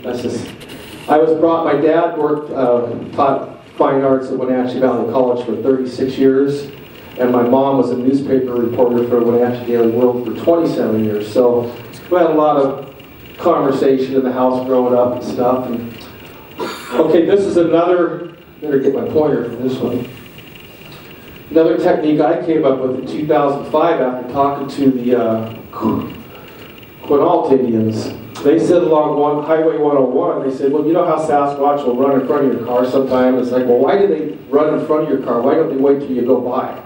that's just. My dad worked, taught fine arts at Wenatchee Valley College for 36 years, and my mom was a newspaper reporter for Wenatchee Daily World for 27 years. So we had a lot of conversation in the house growing up and stuff. And, okay, this is another, better get my pointer for this one. Another technique I came up with in 2005 after talking to the Quinault Indians. They said along Highway 101, they said, well, you know how Sasquatch will run in front of your car sometimes? It's like, well, why do they run in front of your car? Why don't they wait till you go by?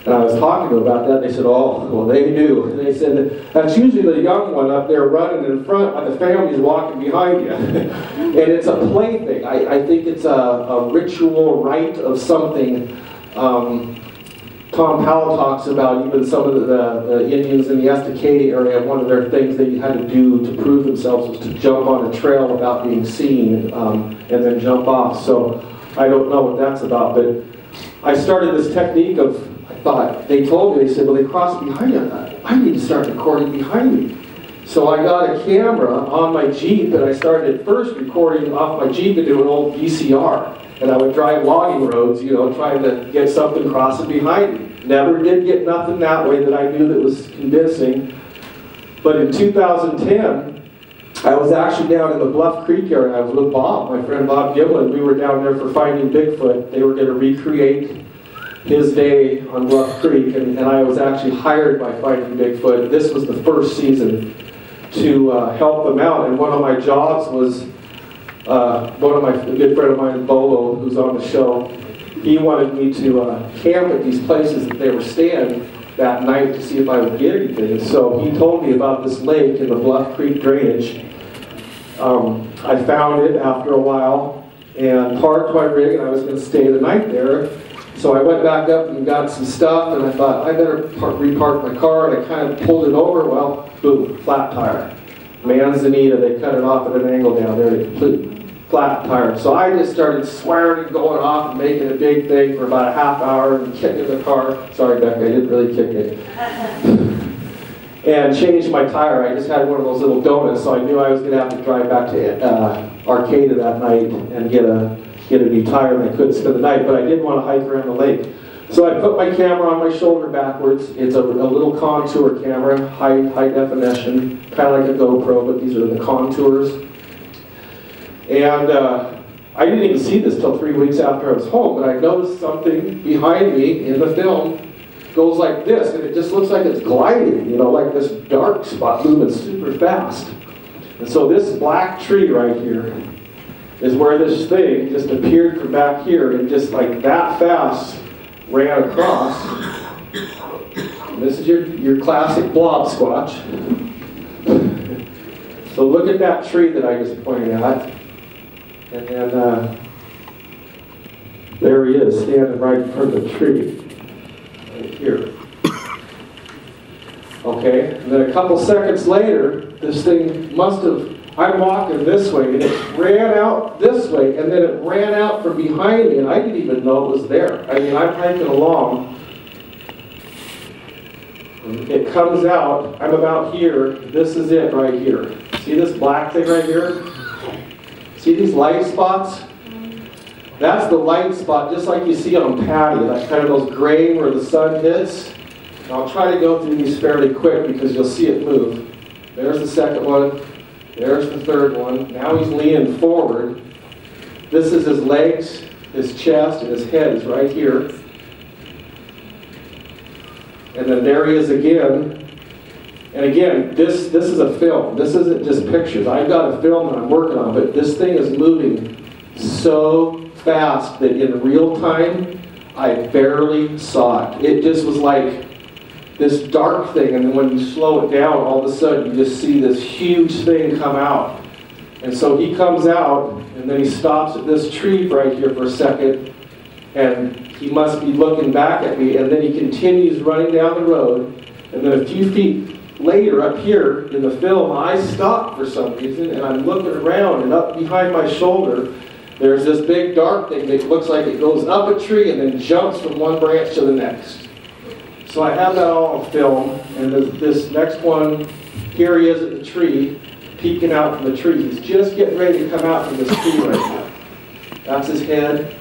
And I was talking to them about that, and they said, oh, well, they do. And they said, that's usually the young one up there running in front while the family's walking behind you. And it's a play thing. I think it's a ritual rite of something. Tom Powell talks about even some of the Indians in the Estacada area, one of their things they had to do to prove themselves was to jump on a trail without being seen and then jump off. So I don't know what that's about, but I started this technique of, I thought, they told me, they said, well, they crossed behind you. I thought, I need to start recording behind me. So I got a camera on my Jeep, and I started at first recording off my Jeep into an old VCR. And I would drive logging roads, you know, trying to get something crossing behind me. Never did get nothing that way that I knew that was convincing. But in 2010, I was actually down in the Bluff Creek area. I was with Bob, my friend Bob Gimlin. We were down there for Finding Bigfoot. They were going to recreate his day on Bluff Creek, and I was actually hired by Finding Bigfoot. This was the first season to help them out, and one of my jobs was a good friend of mine, Bolo, who's on the show, he wanted me to camp at these places that they were staying that night to see if I would get anything. And so he told me about this lake in the Bluff Creek drainage. I found it after a while and parked my rig, and I was going to stay the night there. So I went back up and got some stuff, and I thought, I better repark my car, and I kind of pulled it over. Well, boom, flat tire. Manzanita, they cut it off at an angle down there, completely flat tire. So I just started swearing and going off and making a big thing for about a half hour and kicking the car. Sorry, Becca, I didn't really kick it. And changed my tire. I just had one of those little donuts, so I knew I was going to have to drive back to Arcata that night and get a new tire, and I couldn't spend the night, but I did want to hike around the lake. So I put my camera on my shoulder backwards. It's a little contour camera, high definition, kind of like a GoPro, but these are the contours. And I didn't even see this till 3 weeks after I was home, but I noticed something behind me in the film goes like this, and it just looks like it's gliding, you know, like this dark spot moving super fast. And so this black tree right here is where this thing just appeared from back here and just like that fast ran across. And this is your classic blob squatch. So look at that tree that I just pointed at. And then there he is, standing right in front of the tree, right here. Okay, and then a couple seconds later, this thing must have, I'm walking this way, and it ran out this way, and then it ran out from behind me, and I didn't even know it was there. I mean, I'm hiking along, and it comes out, I'm about here, this is it right here. See this black thing right here? See these light spots? That's the light spot, just like you see on Patty, that kind of those gray where the sun hits. And I'll try to go through these fairly quick because you'll see it move. There's the second one. There's the third one. Now he's leaning forward. This is his legs, his chest, and his head is right here. And then there he is again. And again, this is a film. This isn't just pictures. I've got a film that I'm working on, but this thing is moving so fast that in real time, I barely saw it. It just was like this dark thing, and then when you slow it down, all of a sudden you just see this huge thing come out. And so he comes out, and then he stops at this tree right here for a second, and he must be looking back at me, and then he continues running down the road, and then a few feet later up here in the film, I stop for some reason, and I'm looking around, and up behind my shoulder, there's this big dark thing that looks like it goes up a tree and then jumps from one branch to the next. So I have that all on film, and this next one, here he is at the tree, peeking out from the tree. He's just getting ready to come out from this tree right now. That's his head.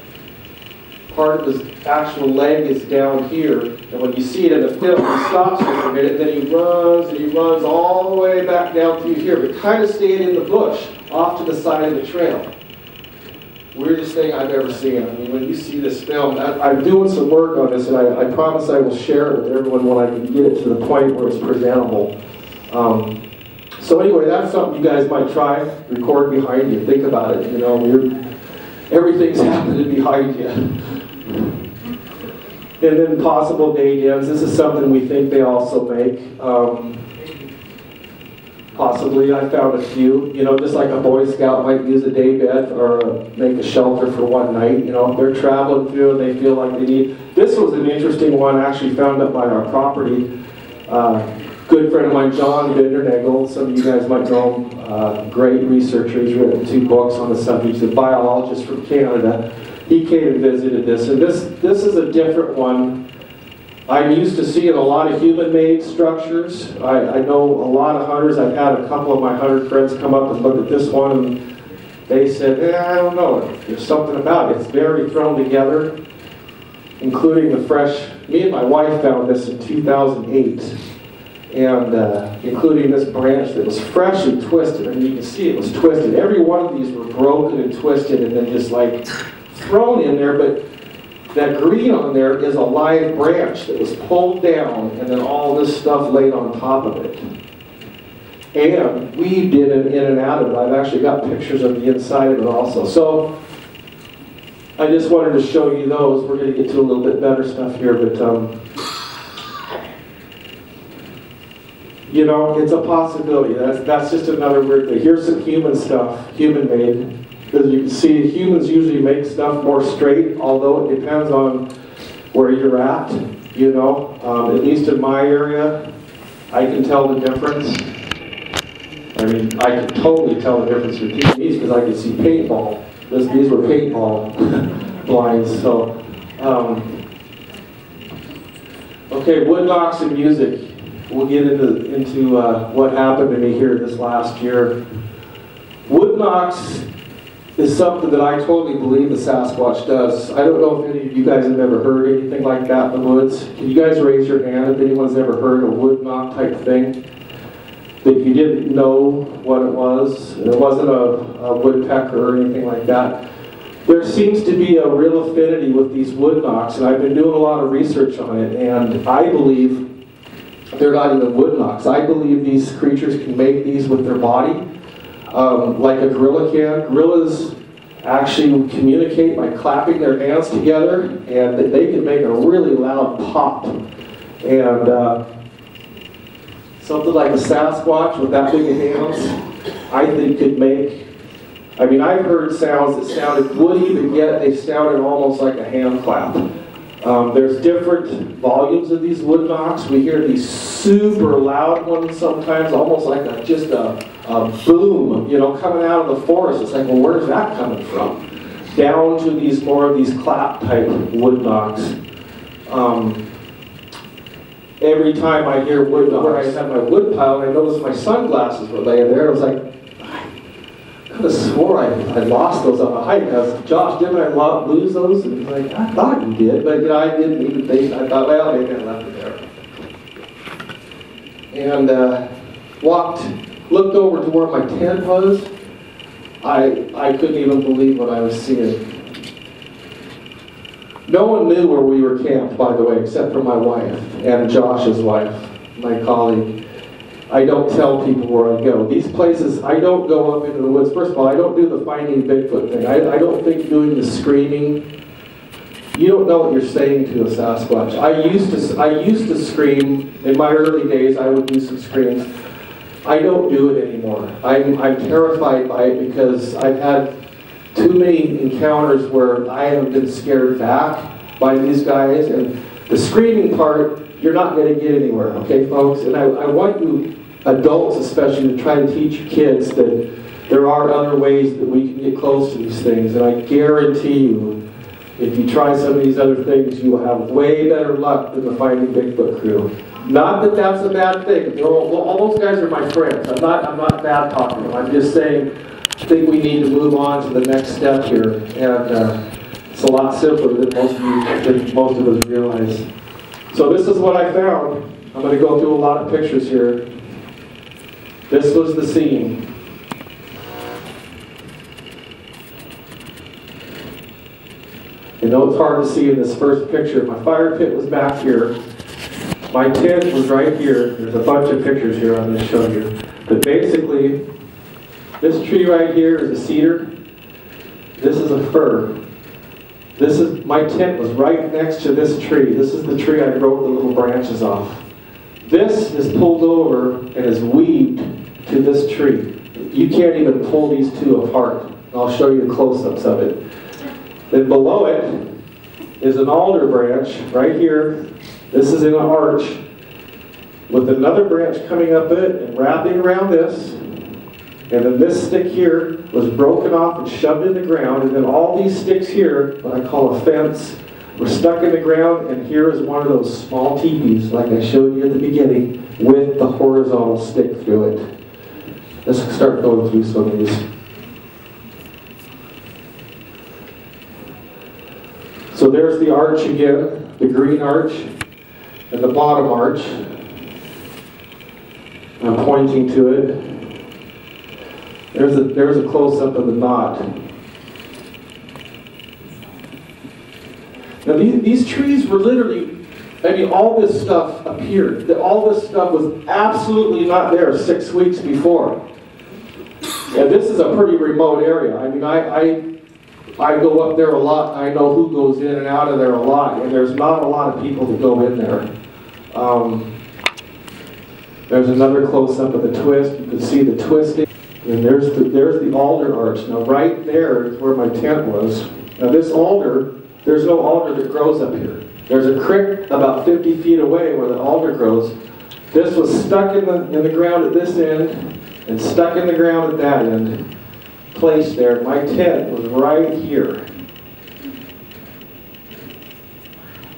Part of his actual leg is down here, and when you see it in the film, he stops for a minute, then he runs all the way back down through here, but kind of staying in the bush, off to the side of the trail. Weirdest thing I've ever seen. I mean, when you see this film, I'm doing some work on this, and I promise I will share it with everyone when I can get it to the point where it's presentable. So anyway, that's something you guys might try. Record behind you. Think about it. You know, everything's happening behind you. And then possible day ends. This is something we think they also make. Possibly, I found a few. You know, just like a Boy Scout might use a day bed or make a shelter for one night. You know, if they're traveling through and they feel like they need. This was an interesting one, actually found up by our property. Good friend of mine, John Bindernagel, some of you guys might know him, great researcher. He's written 2 books on the subject. He's a biologist from Canada. He came and visited this, and this is a different one. I'm used to seeing a lot of human-made structures. I know a lot of hunters. I've had a couple of my hunter friends come up and look at this one, and they said, I don't know, there's something about it. It's very thrown together, including the fresh, me and my wife found this in 2008, and including this branch that was freshly twisted. I mean, you can see it was twisted. Every one of these were broken and twisted and then just like thrown in there, but that green on there is a live branch that was pulled down and then all this stuff laid on top of it. And we did an in and out of it. I've actually got pictures of the inside of it also. So I just wanted to show you those. We're going to get to a little bit better stuff here, but you know, it's a possibility. That's just another weird thing. Here's some human stuff, human-made. As you can see, humans usually make stuff more straight, although it depends on where you're at, you know. At least in my area, I can tell the difference. I mean, I can totally tell the difference between these because I can see paintball. These were paintball blinds, so. Okay, wood knocks and music. We'll get into what happened to me here this last year. Wood knocks is something that I totally believe the Sasquatch does. I don't know if any of you guys have ever heard anything like that in the woods. Can you guys raise your hand if anyone's ever heard a wood knock type thing? That you didn't know what it was? It wasn't a woodpecker or anything like that. There seems to be a real affinity with these wood knocks, and I've been doing a lot of research on it, and I believe they're not even wood knocks. I believe these creatures can make these with their body. Like a gorilla can. Gorillas actually communicate by clapping their hands together, and they can make a really loud pop. And something like a Sasquatch with that big of hands, I think could make, I mean, I've heard sounds that sounded woody, but yet they sounded almost like a hand clap. There's different volumes of these wood knocks. We hear these super loud ones sometimes, almost like just a boom, you know, coming out of the forest. It's like, well, where's that coming from? Down to these more of these clap type wood knocks. Every time I hear wood knocks, where I have my wood pile, and I notice my sunglasses were laying there. I was like, I could have swore I lost those on a hike. I was, Josh, didn't I lose those? And he's like, I thought you did, but you know, I didn't even think. I thought, well, maybe I left it there. And looked over to where my tent was. I couldn't even believe what I was seeing. No one knew where we were camped, by the way, except for my wife and Josh's wife, my colleague. I don't tell people where I go. These places, I don't go up into the woods. First of all, I don't do the finding Bigfoot thing. I don't think doing the screaming, you don't know what you're saying to a Sasquatch. I used to scream. In my early days, I would do some screams. I don't do it anymore. I'm terrified by it because I've had too many encounters where I have been scared back by these guys. And the screaming part, you're not going to get anywhere, okay, folks? And I want you, adults especially, to try to teach your kids that there are other ways that we can get close to these things, and I guarantee you, if you try some of these other things, you will have way better luck than the Finding Bigfoot crew. Not that that's a bad thing. All those guys are my friends. I'm not bad talking them. I'm just saying, I think we need to move on to the next step here, and it's a lot simpler than most of us realize. So this is what I found. I'm going to go through a lot of pictures here. This was the scene. I know it's hard to see in this first picture. My fire pit was back here. My tent was right here. There's a bunch of pictures here I'm going to show you. But basically, this tree right here is a cedar. This is a fir. My tent was right next to this tree. This is the tree I broke the little branches off. This is pulled over and is weaved to this tree. You can't even pull these two apart. I'll show you close-ups of it. Then below it is an alder branch right here. This is in an arch with another branch coming up it and wrapping around this. And then this stick here was broken off and shoved in the ground. And then all these sticks here, what I call a fence, were stuck in the ground. And here is one of those small teepees, like I showed you at the beginning, with the horizontal stick through it. Let's start going through some of these. So there's the arch again, the green arch, and the bottom arch. I'm pointing to it. There's a close-up of the knot. Now these trees were literally, all this stuff appeared. All this stuff was absolutely not there 6 weeks before. And this is a pretty remote area. I go up there a lot. I know who goes in and out of there a lot, and there's not a lot of people that go in there. There's another close-up of the twist. You can see the twisting. And there's the alder arch. Now right there is where my tent was. Now this alder, there's no alder that grows up here. There's a creek about 50 feet away where the alder grows. This was stuck in the ground at this end and stuck in the ground at that end. Placed there. My tent was right here.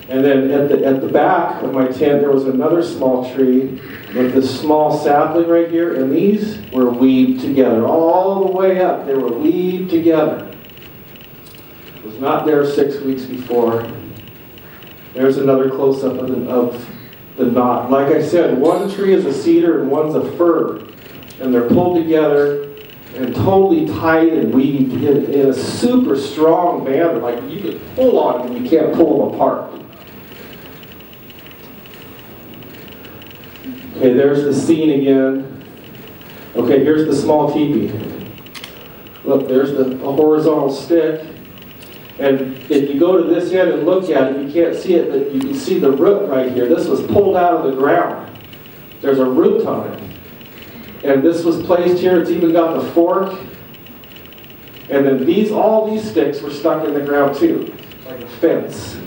And then at the back of my tent there was another small tree with this small sapling right here, and these were weaved together all the way up. They were weaved together. It was not there 6 weeks before. There's another close-up of the knot. Like I said, one tree is a cedar and one's a fir, and they're pulled together and totally tight and weaved in a super strong band. Like you can pull on them, you can't pull them apart. Okay, there's the scene again. Okay, here's the small teepee. Look, there's a horizontal stick. And if you go to this end and look at it, you can't see it, but you can see the root right here. This was pulled out of the ground. There's a root on it. And this was placed here. It's even got the fork. And then all these sticks were stuck in the ground too, like a fence.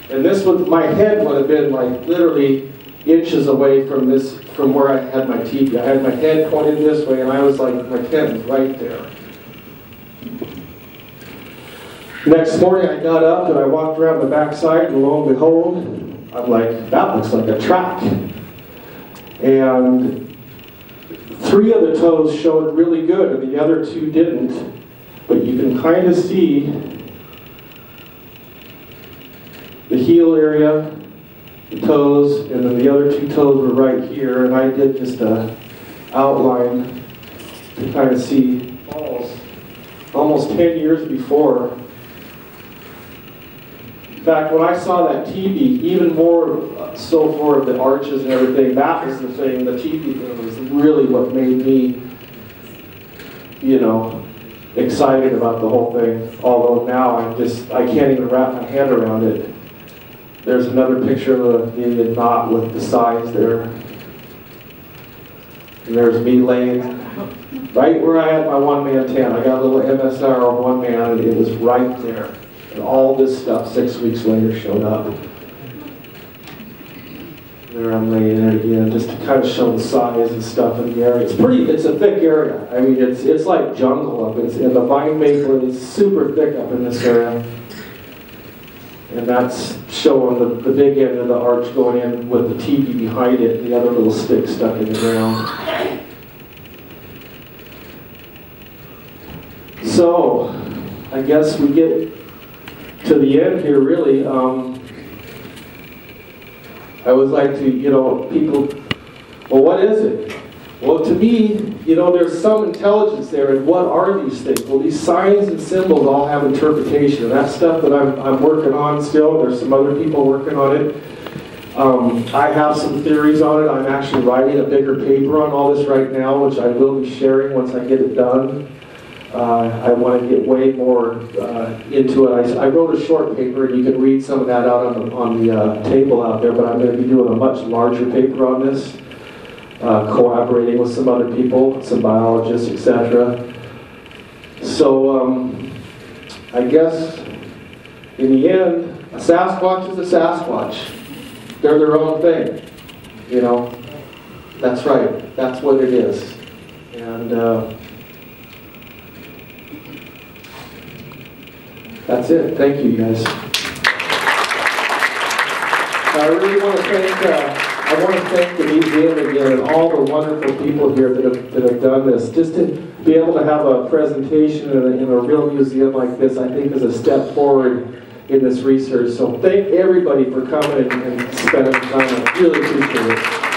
And my head would have been like literally inches away from where I had my teepee. I had my head pointed this way, and I was like, my tent was right there. Next morning I got up and I walked around the backside, and lo and behold, I'm like, that looks like a track. And 3 of the toes showed really good, and the other 2 didn't. But you can kind of see the heel area, the toes, and then the other 2 toes were right here, and I did just a outline to kind of see almost 10 years before. In fact, when I saw that teepee, even more so for the arches and everything, that was the thing, the teepee thing was really what made me, excited about the whole thing. Although now I can't even wrap my head around it. There's another picture of the knot with the size there. And there's me laying right where I had my one-man tent. I got a little MSR on one man, and it was right there. And all this stuff 6 weeks later showed up. There I'm laying it again, just to kind of show the size and stuff in the area. It's a thick area. I mean, it's like jungle up, and the vine maple is super thick up in this area. And that's showing the big end of the arch going in with the teepee behind it, the other little stick stuck in the ground. So, I guess we get to the end here, really. I would like to, people, well, what is it? Well, to me, there's some intelligence there, and what are these things? Well, these signs and symbols all have interpretation, and that's stuff that I'm working on still. There's some other people working on it. I have some theories on it. I'm actually writing a bigger paper on all this right now, which I will be sharing once I get it done. I want to get way more into it. I wrote a short paper, and you can read some of that out on the table out there, but I'm going to be doing a much larger paper on this, collaborating with some other people, some biologists, etc. So I guess in the end, a Sasquatch is a Sasquatch. They're their own thing, That's right. That's what it is. And that's it. Thank you, guys. I really want to thank the museum again and all the wonderful people here that have done this. Just to be able to have a presentation in a real museum like this, I think is a step forward in this research. So thank everybody for coming and spending time. I really appreciate it.